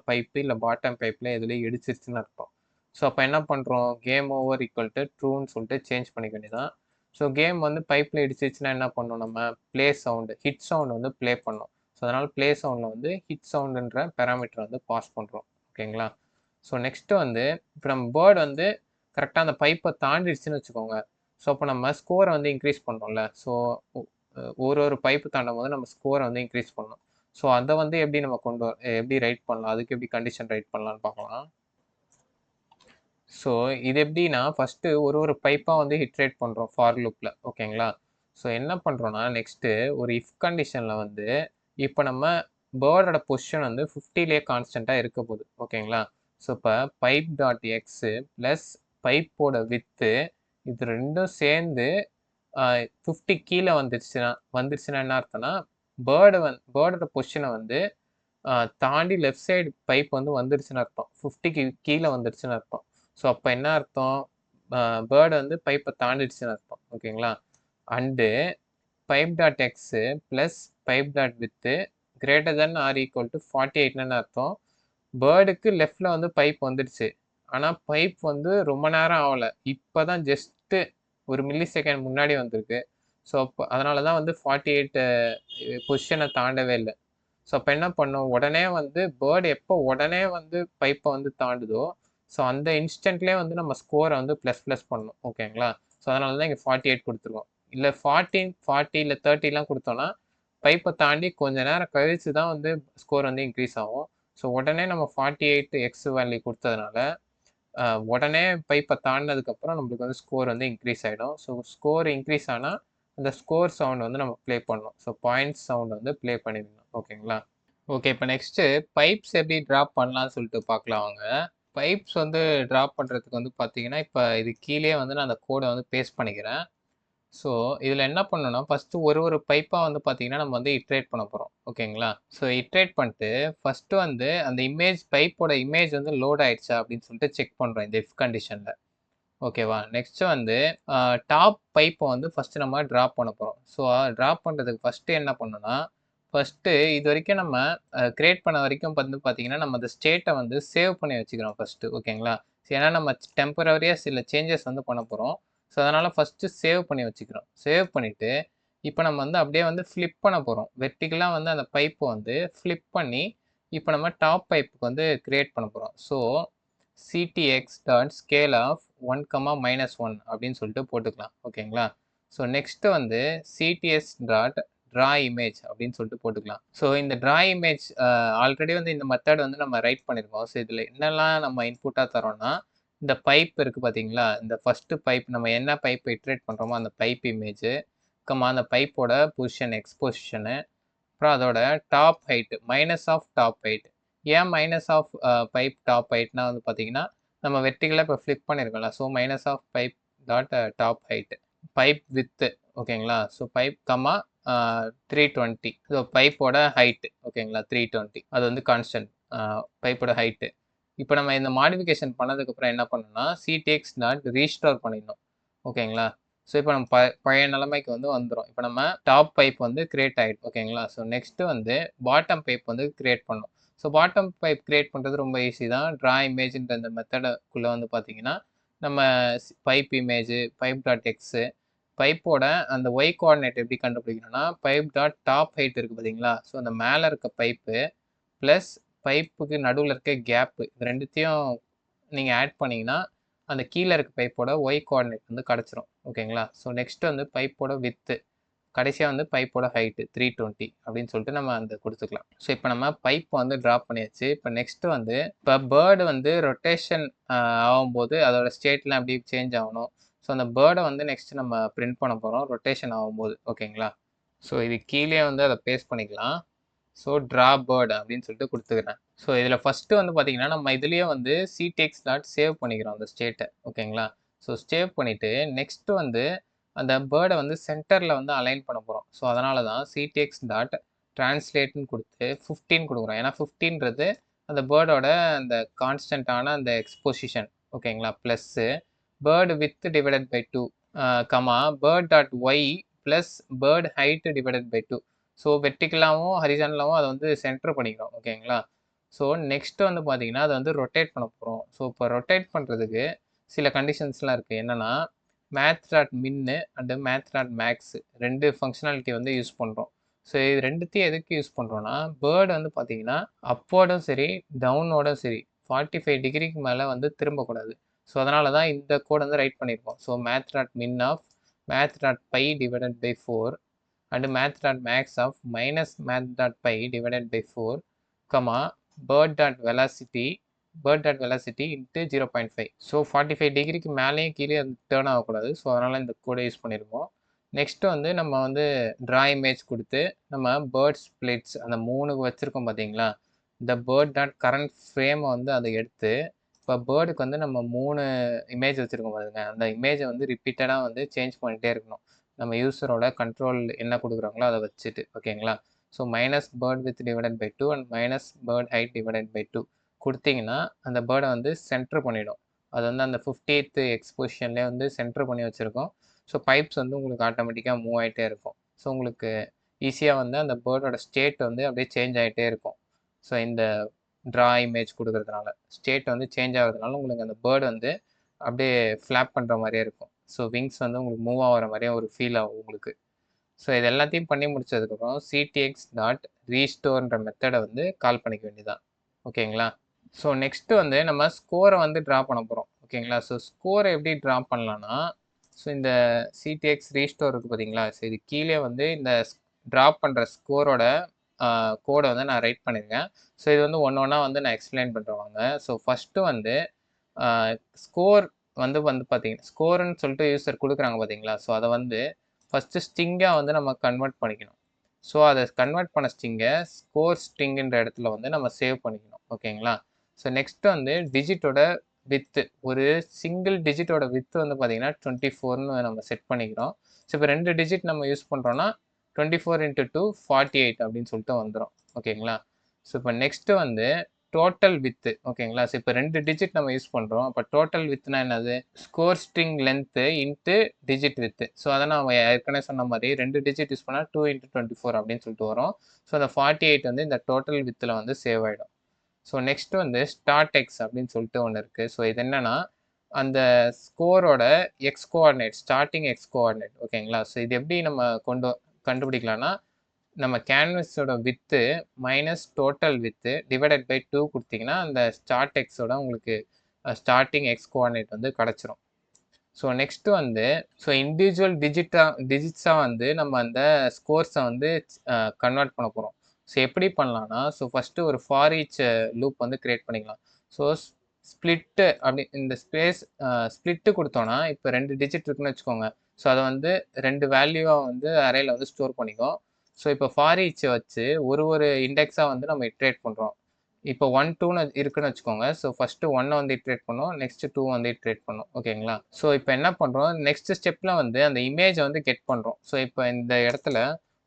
பைப்பு இல்லை பாட்டம் பைப்பில் எதுலேயும் இடிச்சிருச்சுன்னு அர்த்தம். ஸோ அப்போ என்ன பண்ணுறோம்? கேம் ஓவர் ஈக்குவல் டு ட்ரூன்னு சொல்லிட்டு சேஞ்ச் பண்ணிக்க வேண்டியதான். ஸோ கேம் வந்து பைப்பில் இடிச்சிருச்சுன்னா என்ன பண்ணோம்? நம்ம ப்ளே சவுண்டு ஹிட் சவுண்டு வந்து ப்ளே பண்ணோம். ஸோ அதனால் ப்ளே சவுண்டில் வந்து ஹிட் சவுண்டுன்ற பேராமீட்டர் வந்து பாஸ் பண்ணுறோம். ஓகேங்களா? ஸோ நெக்ஸ்ட்டு வந்து இப்போ நம்ம பேர்டு வந்து கரெக்டாக அந்த பைப்பை தாண்டிடுச்சுன்னு வச்சுக்கோங்க. ஸோ அப்போ நம்ம ஸ்கோரை வந்து இன்க்ரீஸ் பண்ணுறோம்ல. ஸோ ஒரு பைப்பு தாண்டும் போது நம்ம ஸ்கோரை வந்து இன்க்ரீஸ் பண்ணணும். ஸோ அதை வந்து எப்படி நம்ம எப்படி ரைட் பண்ணலாம்? அதுக்கு எப்படி கண்டிஷன் ரைட் பண்ணலான்னு பார்க்கலாம். ஸோ இது எப்படின்னா ஃபஸ்ட்டு ஒரு பைப்பாக வந்து ஹிட் ரேட் பண்ணுறோம் ஃபார் லூப்பில். ஓகேங்களா? ஸோ என்ன பண்ணுறோன்னா நெக்ஸ்ட்டு ஒரு இஃப் கண்டிஷனில் வந்து இப்போ நம்ம பேர்டோட பொசிஷன் வந்து 50லேயே கான்ஸ்டண்ட்டாக இருக்க போகுது. ஓகேங்களா? ஸோ இப்போ pipe dot X plus பைப்போட with இது ரெண்டும் சேர்ந்து 50 கீழே வந்துருச்சுன்னா என்ன அர்த்தம்னா பேர்டோட பொசிஷனை வந்து தாண்டி லெஃப்ட் சைடு பைப் வந்து வந்துருச்சுன்னு அர்த்தம். 50க்கு கீழே வந்துருச்சுன்னு அர்த்தம். ஸோ அப்போ என்ன அர்த்தம்? பேர்டு வந்து பைப்பை தாண்டிடுச்சுன்னு அர்த்தம். ஓகேங்களா? And pipe dot X plus pipe dot width greater than or equal to 48ன்னு அர்த்தம். பேர்டுக்கு லெஃப்டில் வந்து பைப் வந்துடுச்சு. ஆனால் பைப் வந்து ரொம்ப நேரம் ஆகலை. இப்போ தான் ஜஸ்ட்டு ஒரு மில்லி செகண்ட் முன்னாடி வந்திருக்கு. ஸோ அப்போ அதனால தான் வந்து 48 பொசிஷனை தாண்டவே இல்லை. ஸோ அப்போ என்ன பண்ணும்? உடனே வந்து பேர்டு எப்போ உடனே வந்து பைப்பை வந்து தாண்டுதோ ஸோ அந்த இன்ஸ்டன்ட்லேயே வந்து நம்ம ஸ்கோரை வந்து ப்ளஸ் பண்ணணும். ஓகேங்களா? ஸோ அதனால தான் இங்கே 48 கொடுத்துருக்கோம். இல்லை 40 இல்லை 30லாம் கொடுத்தோன்னா பைப்பை தாண்டி கொஞ்சம் நேரம் கழிச்சு தான் வந்து ஸ்கோர் வந்து இன்க்ரீஸ் ஆகும். ஸோ உடனே நம்ம 48 எக்ஸ் வேல்யூ கொடுத்ததுனால உடனே பைப்பை தாண்டினதுக்கப்புறம் நம்மளுக்கு வந்து ஸ்கோர் வந்து இன்க்ரீஸ் ஆகிடும். ஸோ ஸ்கோர் இன்க்ரீஸ் ஆனால் அந்த ஸ்கோர் சவுண்ட் வந்து நம்ம ப்ளே பண்ணணும். ஸோ பாயிண்ட்ஸ் சவுண்ட் வந்து ப்ளே பண்ணிடணும். ஓகேங்களா? ஓகே, இப்போ நெக்ஸ்ட்டு பைப்ஸ் எப்படி ட்ராப் பண்ணலான்னு சொல்லிட்டு பார்க்கலாம் வாங்க. பைப்ஸ் வந்து ட்ராப் பண்ணுறதுக்கு வந்து பார்த்தீங்கன்னா, இப்போ இது கீழே வந்து நான் அந்த கோடை வந்து பேஸ்ட் பண்ணிக்கிறேன். ஸோ இதில் என்ன பண்ணணும்னா ஃபஸ்ட்டு ஒரு பைப்பாக வந்து பார்த்தீங்கன்னா நம்ம வந்து இட்ரேட் பண்ண போகிறோம். ஓகேங்களா? ஸோ இட்ரேட் பண்ணிட்டு ஃபஸ்ட்டு வந்து அந்த பைப்போட இமேஜ் வந்து லோட் ஆயிடுச்சா அப்படின்னு சொல்லிட்டு செக் பண்ணுறோம் இந்த இஃப் கண்டிஷனில். ஓகேவா? நெக்ஸ்ட்டு வந்து டாப் பைப்பை வந்து ஃபஸ்ட்டு நம்ம ட்ராப் பண்ண போகிறோம். ஸோ ட்ராப் பண்ணுறதுக்கு ஃபஸ்ட்டு என்ன பண்ணணும்னா ஃபஸ்ட்டு இது வரைக்கும் நம்ம கிரியேட் பண்ண வரைக்கும் வந்து பார்த்தீங்கன்னா நம்ம அந்த ஸ்டேட்டை வந்து சேவ் பண்ணி வச்சுக்கிறோம் ஃபஸ்ட்டு. ஓகேங்களா? ஏன்னா நம்ம டெம்பரரியாக சில சேஞ்சஸ் வந்து பண்ண போகிறோம். ஸோ அதனால் ஃபஸ்ட்டு சேவ் பண்ணி வச்சுக்கிறோம். சேவ் பண்ணிவிட்டு இப்போ நம்ம வந்து அப்படியே வந்து ஃப்ளிப் பண்ண போகிறோம். வெர்டிகலாக வந்து அந்த பைப்பை வந்து ஃப்ளிப் பண்ணி இப்போ நம்ம டாப் பைப்புக்கு வந்து கிரியேட் பண்ண போகிறோம். So CTX dot scale of 1,-1 அப்படின்னு சொல்லிட்டு போட்டுக்கலாம். ஓகேங்களா? ஸோ நெக்ஸ்ட் வந்து சிடிஎஸ் டாட் ட்ரா இமேஜ் அப்படின்னு சொல்லிட்டு போட்டுக்கலாம். ஸோ இந்த ட்ரா இமேஜ் ஆல்ரெடி வந்து இந்த மெத்தட் வந்து நம்ம ரைட் பண்ணியிருக்கோம். ஸோ இதில் என்னெல்லாம் நம்ம இன்புட்டாக தரோம்னா, இந்த பைப் இருக்குது பார்த்தீங்களா, இந்த ஃபஸ்ட்டு பைப் நம்ம என்ன பைப் இட்ரேட் பண்ணுறோமோ அந்த பைப் இமேஜு, அந்த பைப்போட பொசிஷன் எக்ஸ் பொசிஷனு, அப்புறம் அதோட top height minus half top height. ஏன் மைனஸ் ஆஃப் பைப் டாப் ஹைட்னா வந்து பார்த்தீங்கன்னா, நம்ம வெர்டிகலாக இப்போ ஃப்ளிப் பண்ணியிருக்கோம்ல, so minus half pipe dot top height. Pipe width ஓகேங்களா? So pipe 320. ஸோ பைப்போட ஹைட்டு ஓகேங்களா 320. அது வந்து கான்ஸ்டன்ட் பைப்போட ஹைட்டு. இப்போ நம்ம இந்த மாடிஃபிகேஷன் பண்ணதுக்கப்புறம் என்ன பண்ணணும்னா, சிடிஎக்ஸ் டாட் ரீஸ்டோர் பண்ணிடணும். ஓகேங்களா? ஸோ இப்போ நம்ம பழைய நிலைமைக்கு வந்து வந்துடும். இப்போ நம்ம டாப் பைப் வந்து கிரியேட் ஆகிடும். ஓகேங்களா? ஸோ நெக்ஸ்ட்டு வந்து பாட்டம் பைப் வந்து கிரியேட் பண்ணணும். ஸோ பாட்டம் பைப் கிரியேட் பண்ணுறது ரொம்ப ஈஸி தான். ட்ரா இமேஜ்ன்ற இந்த மெத்தடுக்குள்ளே வந்து பார்த்தீங்கன்னா, நம்ம pipe image, pipe dot X, பைப்போட அந்த ஒய் கோஆர்டினேட் எப்படி கண்டுபிடிக்கணும்னா, பைப் டாட் டாப் ஹைட் இருக்குது பார்த்தீங்களா? ஸோ அந்த மேலே இருக்க பைப்பு ப்ளஸ் பைப்புக்கு நடுவில் இருக்க கேப்பு இது ரெண்டுத்தையும் நீங்கள் ஆட் பண்ணிங்கன்னா, அந்த கீழே இருக்க பைப்போட ஒய் கோஆர்டினேட் வந்து கிடச்சிரும். ஓகேங்களா? ஸோ நெக்ஸ்ட் வந்து பைப்போட வித்து, கடைசியாக வந்து பைப்போட ஹைட்டு 320 அப்படின்னு சொல்லிட்டு நம்ம அந்த கொடுத்துக்கலாம். ஸோ இப்போ நம்ம பைப் வந்து ட்ராப் பண்ணியாச்சு. இப்போ நெக்ஸ்ட் வந்து இப்போ பேர்டு வந்து ரொட்டேஷன் ஆகும்போது அதோட ஸ்டேட்லாம் எப்படி சேஞ்ச் ஆகணும். ஸோ அந்த பேர்டை வந்து நெக்ஸ்ட் நம்ம பிரிண்ட் பண்ண போகிறோம் ரொட்டேஷன் ஆகும்போது. ஓகேங்களா? ஸோ இது கீழே வந்து அதை பேஸ்ட் பண்ணிக்கலாம். ஸோ ட்ரா பேர்டு அப்படின்னு சொல்லிட்டு கொடுத்துக்கிறேன். ஸோ இதில் ஃபஸ்ட்டு வந்து பார்த்தீங்கன்னா, நம்ம இதுலேயே வந்து சிடெக்ஸ் டாட் சேவ் பண்ணிக்கிறோம் அந்த ஸ்டேட்டை. ஓகேங்களா? ஸோ சேவ் பண்ணிவிட்டு நெக்ஸ்ட்டு வந்து அந்த பேர்டை வந்து சென்டரில் வந்து அலைன் பண்ண போகிறோம். ஸோ அதனால தான் சிடெக்ஸ் டாட் ட்ரான்ஸ்லேட்னு கொடுத்து 15 கொடுக்குறோம். ஏன்னா 15ன்றது அந்த பேர்டோட அந்த கான்ஸ்டன்ட்டான அந்த எக்ஸ்பொசிஷன். ஓகேங்களா? Plus bird width divided by 2 bird dot Y plus bird height divided by 2. So வெர்டிகலாகவும் ஹரிசாண்டலாகவும் அதை வந்து சென்டர் பண்ணிக்கிறோம். ஓகேங்களா? ஸோ நெக்ஸ்ட் வந்து பார்த்தீங்கன்னா, அதை வந்து ரொட்டேட் பண்ண போகிறோம். ஸோ இப்போ ரொட்டேட் பண்ணுறதுக்கு சில கண்டிஷன்ஸ்லாம் இருக்குது. என்னென்னா, math dot min and math dot max 2 functionality வந்து யூஸ் பண்ணுறோம். ஸோ இது ரெண்டுத்தையும் எதுக்கு யூஸ் பண்ணுறோன்னா, பேர்டு வந்து பார்த்தீங்கன்னா, அப்போடும் சரி டவுனோடும் சரி 45 டிகிரிக்கு மேலே வந்து திரும்பக்கூடாது. ஸோ அதனால தான் இந்த கோட் வந்து ரைட் பண்ணியிருக்கோம். So math dot min of math dot pi divided by 4 and math dot max of minus math dot pi divided by 4, comma bird dot velocity into 0.5. So 45 டிகிரிக்கு மேலேயும் கீழே டேர்ன் ஆகக்கூடாது. So அதனால் இந்த கோடை use பண்ணியிருக்கோம். Next வந்து நம்ம வந்து ட்ரா இமேஜ் கொடுத்து நம்ம பேர்ட் ஸ்பிளிட்ஸ் அந்த 3 வச்சுருக்கோம் பார்த்தீங்களா, இந்த பேர்ட் டாட் கரண்ட் ஃப்ரேமை வந்து அதை எடுத்து இப்போ பேர்டுக்கு வந்து நம்ம 3 இமேஜ் வச்சுருக்கோம் பாருங்க, அந்த இமேஜை வந்து ரிப்பீட்டடாக வந்து சேஞ்ச் பண்ணிகிட்டே இருக்கணும். நம்ம யூஸரோட கண்ட்ரோல் என்ன கொடுக்குறாங்களோ அதை வச்சுட்டு. ஓகேங்களா? So minus bird width divided by 2 and minus bird height divided by 2 கொடுத்தீங்கன்னா அந்த பேர்டை வந்து சென்டர் பண்ணிடும். அது வந்து அந்த 50th எக்ஸ்பொசிஷன்லேயே வந்து சென்டர் பண்ணி வச்சுருக்கோம். ஸோ பைப்ஸ் வந்து உங்களுக்கு ஆட்டோமேட்டிக்காக மூவ் ஆகிட்டே இருக்கும். ஸோ உங்களுக்கு ஈஸியாக வந்து அந்த பேர்டோட ஸ்டேட் வந்து அப்படியே சேஞ்ச் ஆகிட்டே இருக்கும். ஸோ இந்த ட்ரா இமேஜ் கொடுக்குறதுனால ஸ்டேட் வந்து சேஞ்ச் ஆகிறதுனால உங்களுக்கு அந்த பேர்டு வந்து அப்படியே ஃப்ளாப் பண்ணுற மாதிரியே இருக்கும். ஸோ விங்ஸ் வந்து உங்களுக்கு மூவ் ஆகிற மாதிரியே ஒரு ஃபீல் ஆகும் உங்களுக்கு. ஸோ இது எல்லாத்தையும் பண்ணி முடிச்சதுக்கப்புறம் சிடிஎக்ஸ் டாட் ரீஸ்டோர்ன்ற மெத்தடை வந்து கால் பண்ணிக்க வேண்டியதான். ஓகேங்களா? ஸோ நெக்ஸ்ட்டு வந்து நம்ம ஸ்கோரை வந்து ட்ரா பண்ண போகிறோம். ஓகேங்களா? ஸோ ஸ்கோரை எப்படி ட்ரா பண்ணலான்னா, ஸோ இந்த சிடிஎக்ஸ் ரீஸ்டோர் இருக்குது பார்த்தீங்களா, ஸோ இது கீழே வந்து இந்த ட்ரா பண்ணுற ஸ்கோரோட கோடை வந்து நான் ரைட் பண்ணியிருக்கேன். ஸோ இது வந்து ஒன்று வந்து நான் எக்ஸ்பிளைன் பண்ணுறேன் வாங்க. ஸோ ஃபஸ்ட்டு வந்து ஸ்கோர் வந்து பார்த்தீங்கன்னா ஸ்கோர்ன்னு சொல்லிட்டு யூசர் கொடுக்குறாங்க பார்த்தீங்களா, ஸோ அதை வந்து ஃபஸ்ட்டு ஸ்ட்ரிங்காக வந்து நம்ம கன்வெர்ட் பண்ணிக்கணும். ஸோ அதை கன்வெர்ட் பண்ண ஸ்ட்ரிங்கை ஸ்கோர் ஸ்ட்ரிங்குன்ற இடத்துல வந்து நம்ம சேவ் பண்ணிக்கணும். ஓகேங்களா? ஸோ நெக்ஸ்ட்டு வந்து டிஜிட்டோட வித்து, ஒரு சிங்கிள் டிஜிட்டோட வித்து வந்து பார்த்தீங்கன்னா 24ன்னு நம்ம செட் பண்ணிக்கிறோம். ஸோ இப்போ 2 டிஜிட் நம்ம யூஸ் பண்ணுறோன்னா 24 × 2 48 அப்படின்னு சொல்லிட்டு வந்துடும். ஓகேங்களா? ஸோ இப்போ நெக்ஸ்ட்டு வந்து டோட்டல் வித்து. ஓகேங்களா? ஸோ இப்போ 2 டிஜிட் நம்ம யூஸ் பண்ணுறோம். அப்போ டோட்டல் வித்னா என்னது, score string length into digit width. So அதை நான் ஏற்கனவே சொன்ன மாதிரி 2 டிஜிட் யூஸ் பண்ணால் 2 × 24 அப்படின்னு சொல்லிட்டு வரும். ஸோ அந்த 48 வந்து இந்த டோட்டல் வித்தில் வந்து சேவ் ஆகிடும். ஸோ நெக்ஸ்ட் வந்து ஸ்டார்ட் எக்ஸ் அப்படின்னு சொல்லிட்டு ஒன்று இருக்குது. ஸோ இது என்னென்னா அந்த ஸ்கோரோட X coordinate, starting X coordinate. ஓகேங்களா? ஸோ இது எப்படி நம்ம கண்டுபிடிக்கலாம்னா நம்ம கேன்வஸோட width minus total width divided by 2 கொடுத்தீங்கன்னா அந்த ஸ்டார்ட் எக்ஸோட உங்களுக்கு ஸ்டார்டிங் எக்ஸ் கோஆர்டினேட் வந்து கிடச்சிரும். ஸோ நெக்ஸ்ட் வந்து இண்டிவிஜுவல் டிஜிட்ஸாக வந்து நம்ம அந்த ஸ்கோர்ஸை வந்து கன்வெர்ட் பண்ண போகிறோம். ஸோ எப்படி பண்ணலாம்னா ஃபஸ்ட்டு ஒரு ஃபார் ஈச் லூப் வந்து கிரியேட் பண்ணிக்கலாம். ஸோ ஸ்ப்ளிட்டு அப்படி இந்த ஸ்ப்ளிட்டு கொடுத்தோன்னா இப்போ 2 டிஜிட் இருக்குன்னு வச்சுக்கோங்க. ஸோ அதை வந்து 2 வேல்யூவாக வந்து அரேல வந்து ஸ்டோர் பண்ணிக்கும். ஸோ இப்போ ஃபார் ஈச் வச்சு ஒரு இண்டெக்ஸாக வந்து நம்ம இட்ரேட் பண்ணுறோம். இப்போ 1 2ன்னு இருக்குன்னு வச்சுக்கோங்க. ஸோ ஃபஸ்ட்டு 1 வந்து இட்ரேட் பண்ணோம், நெக்ஸ்ட் 2 வந்து இட்ரேட் பண்ணோம். ஓகேங்களா? ஸோ இப்போ என்ன பண்ணுறோம், நெக்ஸ்ட் ஸ்டெப்பில் வந்து அந்த இமேஜை வந்து கெட் பண்ணுறோம். ஸோ இப்போ இந்த இடத்துல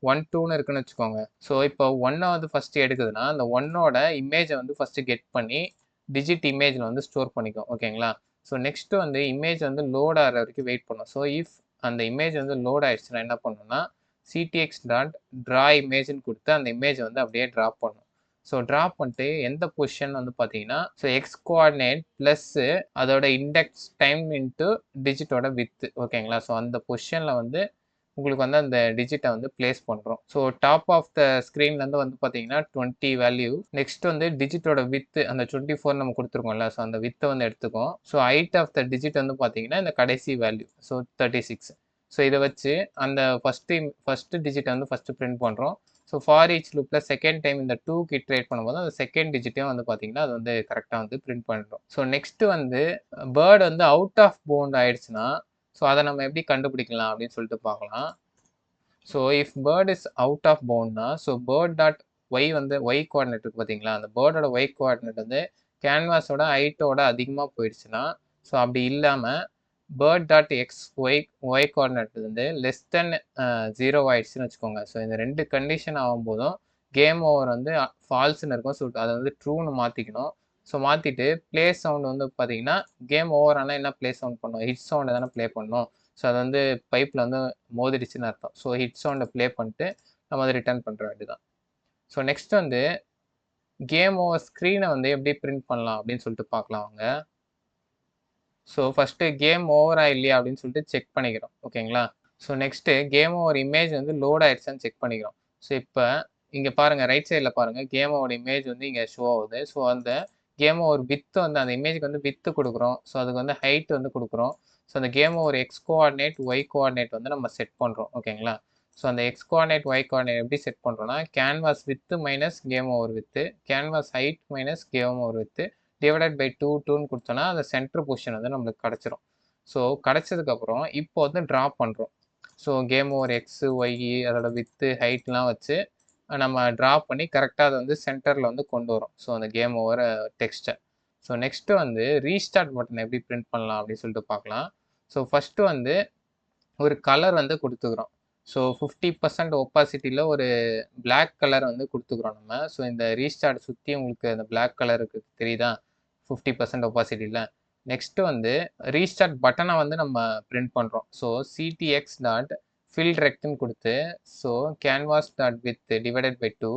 1 2ன்னு இருக்குன்னு வச்சுக்கோங்க. ஸோ இப்போ 1 வந்து ஃபஸ்ட்டு எடுக்குதுன்னா அந்த 1ஓட இமேஜை வந்து ஃபஸ்ட்டு கெட் பண்ணி டிஜிட் இமேஜில் வந்து ஸ்டோர் பண்ணிக்கும். ஓகேங்களா? ஸோ நெக்ஸ்ட்டு வந்து இமேஜ் வந்து லோட் ஆகிற வரைக்கும் வெயிட் பண்ணும். ஸோ இஃப் அந்த இமேஜ் வந்து லோட் ஆயிடுச்சுன்னா என்ன பண்ணணும்னா ctx.draw imageன்னு கொடுத்து அந்த இமேஜை வந்து அப்படியே ட்ராப் பண்ணும். ஸோ ட்ராப் பண்ணிட்டு எந்த பொசிஷன் வந்து பார்த்தீங்கன்னா எக்ஸ் கோஆர்டினேட் ப்ளஸ்ஸு அதோட இண்டெக்ஸ் டைம் இன்ட்டு டிஜிட்டோட வித்து. ஓகேங்களா? ஸோ அந்த பொசிஷனில் வந்து உங்களுக்கு வந்து அந்த டிஜிட்டை வந்து பிளேஸ் பண்ணுறோம். ஸோ டாப் ஆஃப் த ஸ்க்ரீன்லேருந்து வந்து பார்த்தீங்கன்னா 20 வேல்யூ. நெக்ஸ்ட் வந்து டிஜிட்டோட வித்து அந்த 24 நம்ம கொடுத்துருக்கோம்ல, ஸோ அந்த வித்தை வந்து எடுத்துக்கும். So height of the digit வந்து பார்த்தீங்கன்னா இந்த கடைசி வேல்யூ 36. ஸோ இதை வச்சு அந்த ஃபஸ்ட்டு டிஜிட்டை வந்து ஃபஸ்ட்டு பிரிண்ட் பண்ணுறோம். ஸோ ஃபார் ஈச் லூப்பில் செகண்ட் டைம் இந்த 2க்கு இட்ரேட் பண்ணும்போது அந்த செகண்ட் டிஜிட்டையும் வந்து பார்த்தீங்கன்னா அது வந்து கரெக்டாக வந்து பிரிண்ட் பண்ணுறோம். ஸோ நெக்ஸ்ட்டு வந்து பேர்டு வந்து அவுட் ஆஃப் பவுண்ட் ஆயிடுச்சுன்னா ஸோ அதை நம்ம எப்படி கண்டுபிடிக்கலாம் அப்படின்னு சொல்லிட்டு பார்க்கலாம். So if bird is out of பவுண்ட்னா பேர்ட் டாட் ஒய் வந்து ஒய் கோஆர்டினேட் இருக்குது பார்த்தீங்களா, அந்த பேர்டோட ஒய் கோஆர்டினேட் வந்து கேன்வாஸோட ஹைட்டோட அதிகமாக போயிடுச்சுன்னா அப்படி இல்லாமல் bird dot X Y coordinate வந்து லெஸ் தென் 0 ஆயிடுச்சுன்னு வச்சுக்கோங்க. ஸோ இந்த 2 கண்டிஷன் ஆகும்போதும் கேம் ஓவர் வந்து ஃபால்ஸ்ன்னு இருக்கும். ஸோ அதை வந்து ட்ரூன்னு மாற்றிக்கணும். ஸோ மாற்றிட்டு ப்ளே சவுண்ட் வந்து பார்த்தீங்கன்னா கேம் ஓவர் ஆனால் என்ன ப்ளே சவுண்ட் பண்ணும், ஹிட் சவுண்டை தானே ப்ளே பண்ணணும். ஸோ அது வந்து பைப்பில் வந்து மோதிடுச்சுன்னு அர்த்தம். ஸோ ஹிட் சவுண்டை ப்ளே பண்ணிட்டு நம்ம அதை ரிட்டர்ன் பண்ணுற வேண்டியதான். ஸோ நெக்ஸ்ட் வந்து கேம் ஓவர் ஸ்க்ரீனை வந்து எப்படி பிரிண்ட் பண்ணலாம் அப்படின்னு சொல்லிட்டு பார்க்கலாம் வாங்க. ஸோ ஃபஸ்ட்டு கேம் ஓவரா இல்லையா அப்படின்னு சொல்லிட்டு செக் பண்ணிக்கிறோம். ஓகேங்களா? So next game over image வந்து லோட் ஆயிடுச்சான்னு செக் பண்ணிக்கிறோம். ஸோ இப்போ இங்கே பாருங்கள், ரைட் சைடில் பாருங்கள், கேம் ஓவர் இமேஜ் வந்து இங்கே ஷோ ஆகுது. ஸோ அந்த கேம் ஓவர் வித்து வந்து அந்த இமேஜுக்கு வந்து வித்து கொடுக்குறோம். ஸோ அதுக்கு வந்து ஹைட் வந்து கொடுக்குறோம். ஸோ அந்த game over X coordinate Y coordinate வந்து நம்ம செட் பண்ணுறோம். ஓகேங்களா? ஸோ அந்த எக்ஸ் கோஆர்டினேட் ஒய் கோஆர்டினேட் எப்படி செட் பண்ணுறோம்னா canvas width minus game over width, canvas height minus game over width divided by 2 கொடுத்தோன்னா அந்த சென்டர் பொசிஷன் வந்து நம்மளுக்கு கிடச்சிரும். ஸோ கிடச்சதுக்கப்புறம் இப்போ வந்து ட்ராப் பண்ணுறோம். So game over X Y அதோட வித்து ஹைட்லாம் வச்சு நம்ம ட்ராப் பண்ணி கரெக்டாக அதை வந்து சென்டரில் வந்து கொண்டு வரோம். ஸோ அந்த கேம் ஓவர் டெக்ஸ்ட்டை. ஸோ நெக்ஸ்ட்டு வந்து ரீஸ்டார்ட் பட்டன் எப்படி பிரிண்ட் பண்ணலாம் அப்படின்னு சொல்லிட்டு பார்க்கலாம். ஸோ ஃபஸ்ட்டு வந்து ஒரு கலர் வந்து கொடுத்துக்கிறோம். ஸோ 50% ஒப்பாசிட்டியில் ஒரு பிளாக் கலர் வந்து கொடுத்துக்கிறோம் நம்ம. ஸோ இந்த ரீஸ்டார்ட் சுற்றி உங்களுக்கு அந்த பிளாக் கலருக்கு தெரியுதா 50% ஒப்பாசிட்டியில். நெக்ஸ்ட்டு வந்து ரீஸ்டார்ட் பட்டனை வந்து நம்ம பிரிண்ட் பண்ணுறோம். ஸோ ctx டாட் ஃபில் ரெக்ட்னு கொடுத்து canvas dot width divided by 2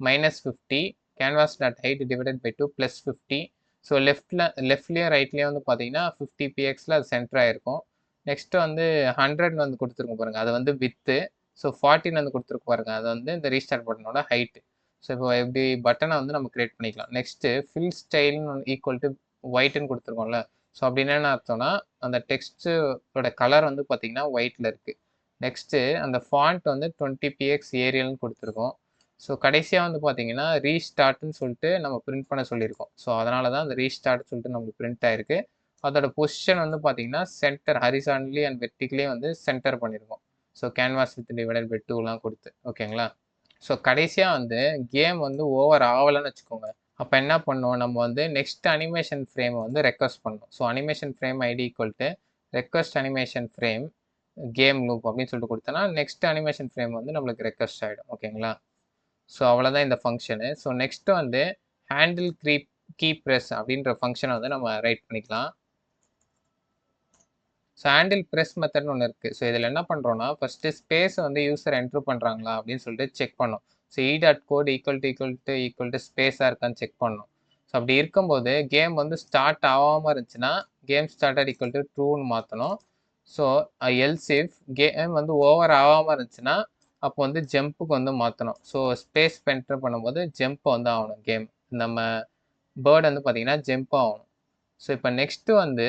-50 canvas dot height divided by 2 +50. So லெஃப்ட்லேயும் ரைட்லேயும் வந்து பார்த்தீங்கன்னா 50 pxல அது சென்டராக இருக்கும். நெக்ஸ்ட்டு வந்து 100 வந்து கொடுத்துருக்க பாருங்கள், அது வந்து வித்து. ஸோ 14 வந்து கொடுத்துருக்க பாருங்கள், அது வந்து இந்த ரீஸ்டார்ட் பட்டனோட ஹைட்டு. ஸோ இப்போ எப்படி பட்டனை வந்து நம்ம கிரியேட் பண்ணிக்கலாம். நெக்ஸ்ட்டு ஃபில் ஸ்டைல்னு ஈக்குவல் டு ஒயிட்னு கொடுத்துருக்கோம்ல. ஸோ அப்படி என்ன அர்த்தம்னா அந்த டெக்ஸ்ட்டோட கலர் வந்து பார்த்தீங்கன்னா ஒயிட்டில் இருக்குது. நெக்ஸ்ட்டு அந்த ஃபாண்ட் வந்து 20 px ஏரியல்னு கொடுத்துருக்கோம். ஸோ கடைசியாக வந்து பார்த்தீங்கன்னா ரீஸ்டார்ட்னு சொல்லிட்டு நம்ம பிரிண்ட் பண்ண சொல்லியிருக்கோம். ஸோ அதனால தான் அந்த ரீஸ்டார்ட் சொல்லிட்டு நம்மளுக்கு பிரிண்ட் ஆயிருக்கு. அதோட பொசிஷன் வந்து பார்த்தீங்கன்னா சென்டர் ஹரிசான்ட்லி அண்ட் வெர்டிகலி வந்து சென்டர் பண்ணியிருக்கோம். So canvas width divided by 2லாம் கொடுத்து. ஓகேங்களா? ஸோ கடைசியாக வந்து கேம் வந்து ஓவர் ஆகலைன்னு வச்சுக்கோங்க. அப்போ என்ன பண்ணோம், நம்ம வந்து நெக்ஸ்ட் அனிமேஷன் ஃப்ரேமை வந்து ரெக்வஸ்ட் பண்ணோம். So animation frame ID equal to request animation frame game loop அப்படின்னு சொல்லிட்டு கொடுத்தோன்னா நெக்ஸ்ட் அனிமேஷன் ஃப்ரேம் வந்து நம்மளுக்கு ரெக்வஸ்ட் ஆகிடும். ஓகேங்களா? ஸோ அவ்வளோதான் இந்த ஃபங்க்ஷனு. ஸோ நெக்ஸ்ட்டு வந்து ஹேண்டில் கீ ப்ரெஸ் அப்படின்ற ஃபங்க்ஷனை வந்து நம்ம ரைட் பண்ணிக்கலாம். ஸோ ஹேண்டில் ப்ரெஸ் மெத்தட்னு ஒன்று இருக்குது. ஸோ இதில் என்ன பண்ணுறோன்னா ஃபஸ்ட்டு ஸ்பேஸை வந்து யூஸர் என்ட்ரு பண்ணுறாங்களா அப்படின்னு சொல்லிட்டு செக் பண்ணோம். ஸோ e.code ஈக்குவல் டு ஸ்பேஸாக இருக்கான்னு செக் பண்ணோம். ஸோ அப்படி இருக்கும்போது கேம் வந்து ஸ்டார்ட் ஆகாமல் இருந்துச்சுன்னா கேம் ஸ்டார்டட் ஈக்குவல் டு ட்ரூன்னு மாற்றணும். ஸோ எல்ஸ் இஃப் கேம் வந்து ஓவர் ஆகாமல் இருந்துச்சுன்னா அப்போ வந்து ஜம்ப்புக்கு வந்து மாற்றணும். ஸோ ஸ்பேஸ் என்டர் பண்ணும்போது ஜம்ப் வந்து ஆகணும் கேம். நம்ம பேர்டு வந்து பார்த்தீங்கன்னா ஜம்ப் ஆகணும். ஸோ இப்போ நெக்ஸ்ட்டு வந்து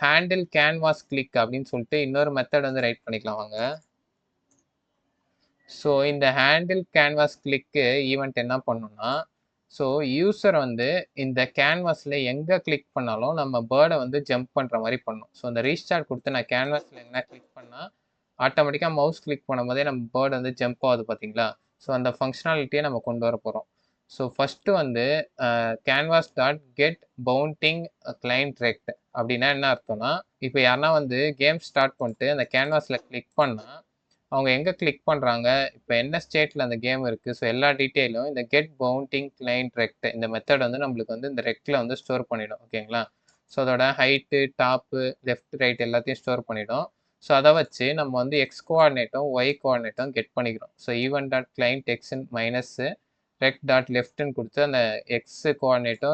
ஹேண்டில் கேன்வாஸ் கிளிக் அப்படின்னு சொல்லிட்டு இன்னொரு மெத்தட் வந்து ரைட் பண்ணிக்கலாம் வாங்க. ஸோ இந்த ஹேண்டில் கேன்வாஸ் கிளிக்கு ஈவெண்ட் என்ன பண்ணுன்னா, ஸோ யூசர் வந்து இந்த கேன்வாஸில் எங்கே கிளிக் பண்ணாலும் நம்ம பேர்டை வந்து ஜம்ப் பண்ணுற மாதிரி பண்ணும். ஸோ இந்த ரீஸ்டார்ட் கொடுத்து நான் கேன்வாஸில் எங்கன்னா கிளிக் பண்ணால் ஆட்டோமேட்டிக்காக மவுஸ் கிளிக் பண்ணும்போதே நம்ம பேர்டு வந்து ஜம்ப் ஆகுது பார்த்தீங்களா? ஸோ அந்த ஃபங்க்ஷனாலிட்டியை நம்ம கொண்டு வர போகிறோம். ஸோ ஃபஸ்ட்டு வந்து canvas dot get bounding client rect அப்படின்னா என்ன அர்த்தம்னா, இப்போ யாருன்னா வந்து கேம் ஸ்டார்ட் பண்ணிட்டு அந்த கேன்வாஸில் கிளிக் பண்ணால் அவங்க எங்கே கிளிக் பண்ணுறாங்க, இப்போ என்ன ஸ்டேட்டில் அந்த கேம் இருக்குது, ஸோ எல்லா டீட்டெயிலும் இந்த கெட் பவுண்டிங் கிளைண்ட் ரெக்ட் இந்த மெத்தட் வந்து நம்மளுக்கு வந்து இந்த ரெக்டில் வந்து ஸ்டோர் பண்ணிடும். ஓகேங்களா? ஸோ அதோட ஹைட்டு, டாப்பு, லெஃப்ட், ரைட் எல்லாத்தையும் ஸ்டோர் பண்ணிடும். ஸோ அதை வச்சு நம்ம வந்து எக்ஸ் கோஆர்டினேட்டும் ஒய் கோஆர்டினேட்டும் கெட் பண்ணிக்கிறோம். ஸோ ஈவன் டாட் கிளைண்ட் எக்ஸ்ன்னு மைனஸ்ஸு ரெக் டாட் லெஃப்ட்னு கொடுத்து அந்த எக்ஸ் கோஆர்டினேட்டும்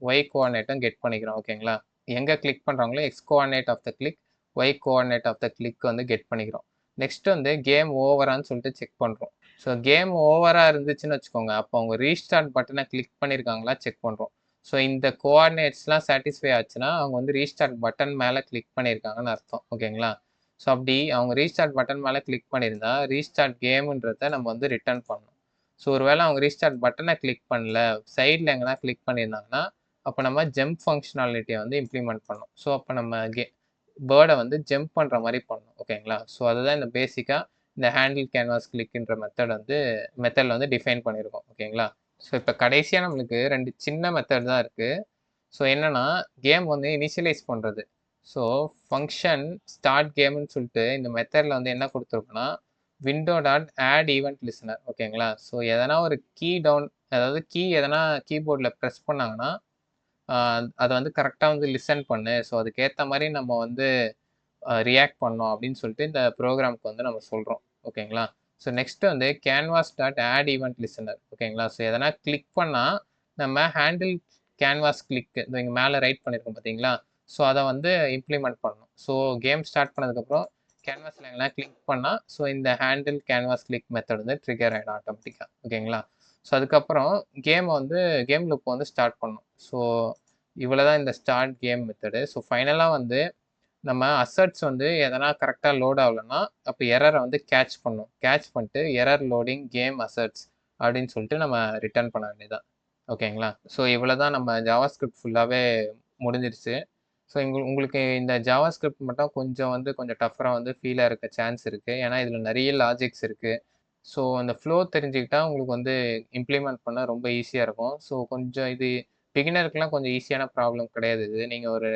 ஒய் கோஆர்டினேட்டும் கெட் பண்ணிக்கிறோம். ஓகேங்களா? எங்கே கிளிக் பண்ணுறாங்களோ X coordinate of the click, Y coordinate of the click வந்து கெட் பண்ணிக்கிறோம். நெக்ஸ்ட் வந்து கேம் ஓவரான்னு சொல்லிட்டு செக் பண்ணுறோம். ஸோ கேம் ஓவராக இருந்துச்சுன்னு வச்சுக்கோங்க, அப்போ அவங்க ரீஸ்டார்ட் பட்டனை கிளிக் பண்ணியிருக்காங்களா செக் பண்ணுறோம். ஸோ இந்த கோஆர்டினேட்ஸ்லாம் சாட்டிஸ்ஃபை ஆச்சுன்னா அவங்க வந்து ரீஸ்டார்ட் பட்டன் மேலே கிளிக் பண்ணியிருக்காங்கன்னு அர்த்தம். ஓகேங்களா? ஸோ அப்படி அவங்க ரீஸ்டார்ட் பட்டன் மேலே கிளிக் பண்ணியிருந்தா ரீஸ்டார்ட் கேமுன்றதை நம்ம வந்து ரிட்டர்ன் பண்ணணும். ஸோ ஒருவேளை அவங்க ரீஸ்டார்ட் பட்டனை கிளிக் பண்ணல, சைடில் எங்கன்னா கிளிக் பண்ணியிருந்தாங்கன்னா அப்போ நம்ம ஜம்ப் ஃபங்க்ஷனாலிட்டியை வந்து இம்ப்ளிமெண்ட் பண்ணணும். ஸோ அப்போ நம்ம பேர்டை வந்து ஜம்ப் பண்ணுற மாதிரி பண்ணணும். ஓகேங்களா? ஸோ அதுதான் இந்த பேசிக்காக இந்த ஹேண்டில் கேன்வாஸ் கிளிக்ன்ற மெத்தடில் வந்து டிஃபைன் பண்ணியிருக்கோம். ஓகேங்களா? ஸோ இப்போ கடைசியாக நம்மளுக்கு 2 சின்ன மெத்தட் தான் இருக்குது. ஸோ என்னென்னா கேம் வந்து இனிஷியலைஸ் பண்ணுறது. ஸோ ஃபங்க்ஷன் ஸ்டார்ட் கேம்னு சொல்லிட்டு இந்த மெத்தடில் வந்து என்ன கொடுத்துருக்கோன்னா window dot add event listener. ஓகேங்களா? ஸோ எதனா ஒரு கீ டவுன், அதாவது கீ எதனா கீபோர்டில் ப்ரெஸ் பண்ணாங்கன்னா அதை வந்து கரெக்டாக வந்து லிசன் பண்ணு, ஸோ அதுக்கேற்ற மாதிரி நம்ம வந்து ரியாக்ட் பண்ணோம் அப்படின்னு சொல்லிட்டு இந்த ப்ரோக்ராமுக்கு வந்து நம்ம சொல்கிறோம். ஓகேங்களா? ஸோ நெக்ஸ்ட்டு வந்து canvas dot add event listener. ஓகேங்களா? ஸோ எதனா கிளிக் பண்ணால் நம்ம ஹேண்டில் கேன்வாஸ் கிளிக் இந்த இங்கே மேலே ரைட் பண்ணியிருக்கோம் பார்த்தீங்களா? ஸோ அதை வந்து இம்ப்ளிமெண்ட் பண்ணணும். ஸோ கேம் ஸ்டார்ட் பண்ணதுக்கப்புறம் கேன்வாஸில் எங்கன்னா கிளிக் பண்ணால் ஸோ இந்த ஹேண்டில் கேன்வாஸ் கிளிக் மெத்தட் வந்து ட்ரிகர் ஆகிடும் ஆட்டோமேட்டிக்காக. ஓகேங்களா? ஸோ அதுக்கப்புறம் கேம் லூப் வந்து ஸ்டார்ட் பண்ணணும். ஸோ இவ்வளோ தான் இந்த ஸ்டார்ட் கேம் மெத்தடு. ஸோ ஃபைனலாக வந்து நம்ம அசர்ட்ஸ் வந்து எதனா கரெக்டாக லோட் ஆகலைன்னா அப்போ எரரை வந்து கேட்ச் பண்ணணும். கேட்ச் பண்ணிட்டு எரர் லோடிங் கேம் அசர்ட்ஸ் அப்படின்னு சொல்லிட்டு நம்ம ரிட்டர்ன் பண்ண வேண்டியதான். ஓகேங்களா? ஸோ இவ்வளோ தான் நம்ம ஜாவாஸ்கிரிப்ட் ஃபுல்லாகவே முடிஞ்சிருச்சு. ஸோ உங்களுக்கு இந்த ஜாவாஸ்கிரிப்ட் மட்டும் கொஞ்சம் டஃப்பராக வந்து ஃபீலாக இருக்க சான்ஸ் இருக்குது. ஏன்னா இதில் நிறைய லாஜிக்ஸ் இருக்குது. ஸோ அந்த ஃப்ளோ தெரிஞ்சுக்கிட்டா உங்களுக்கு வந்து இம்ப்ளிமெண்ட் பண்ண ரொம்ப ஈஸியாக இருக்கும். ஸோ கொஞ்சம் இது பிகினருக்குலாம் கொஞ்சம் ஈஸியான ப்ராப்ளம் கிடையாது இது. நீங்கள் ஒரு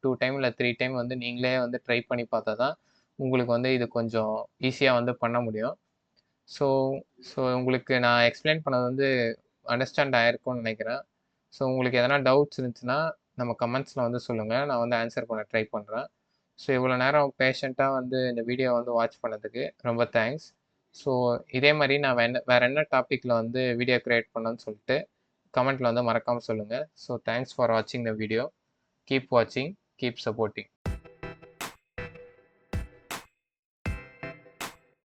2 டைம் இல்லை 3 டைம் வந்து நீங்களே வந்து ட்ரை பண்ணி பார்த்தா தான் உங்களுக்கு வந்து இது கொஞ்சம் ஈஸியாக வந்து பண்ண முடியும். ஸோ ஸோ உங்களுக்கு நான் எக்ஸ்பிளைன் பண்ணது வந்து அண்டர்ஸ்டாண்ட் ஆகிருக்கும்னு நினைக்கிறேன். ஸோ உங்களுக்கு எதனா டவுட்ஸ் இருந்துச்சுன்னா நம்ம கமெண்ட்ஸில் வந்து சொல்லுங்கள், நான் வந்து ஆன்சர் பண்ண ட்ரை பண்ணுறேன். ஸோ இவ்வளோ நேரம் பேஷண்ட்டாக வந்து இந்த வீடியோ வந்து வாட்ச் பண்ணதுக்கு ரொம்ப தேங்க்ஸ். ஸோ இதே மாதிரி நான் வேறு என்ன டாப்பிக்கில் வந்து வீடியோ க்ரியேட் பண்ணணும்னு சொல்லிட்டு கமெண்ட்டில் வந்து மறக்காமல் சொல்லுங்கள். ஸோ தேங்க்ஸ் ஃபார் வாட்சிங் த வீடியோ. கீப் வாட்சிங், கீப் சப்போர்ட்டிங்.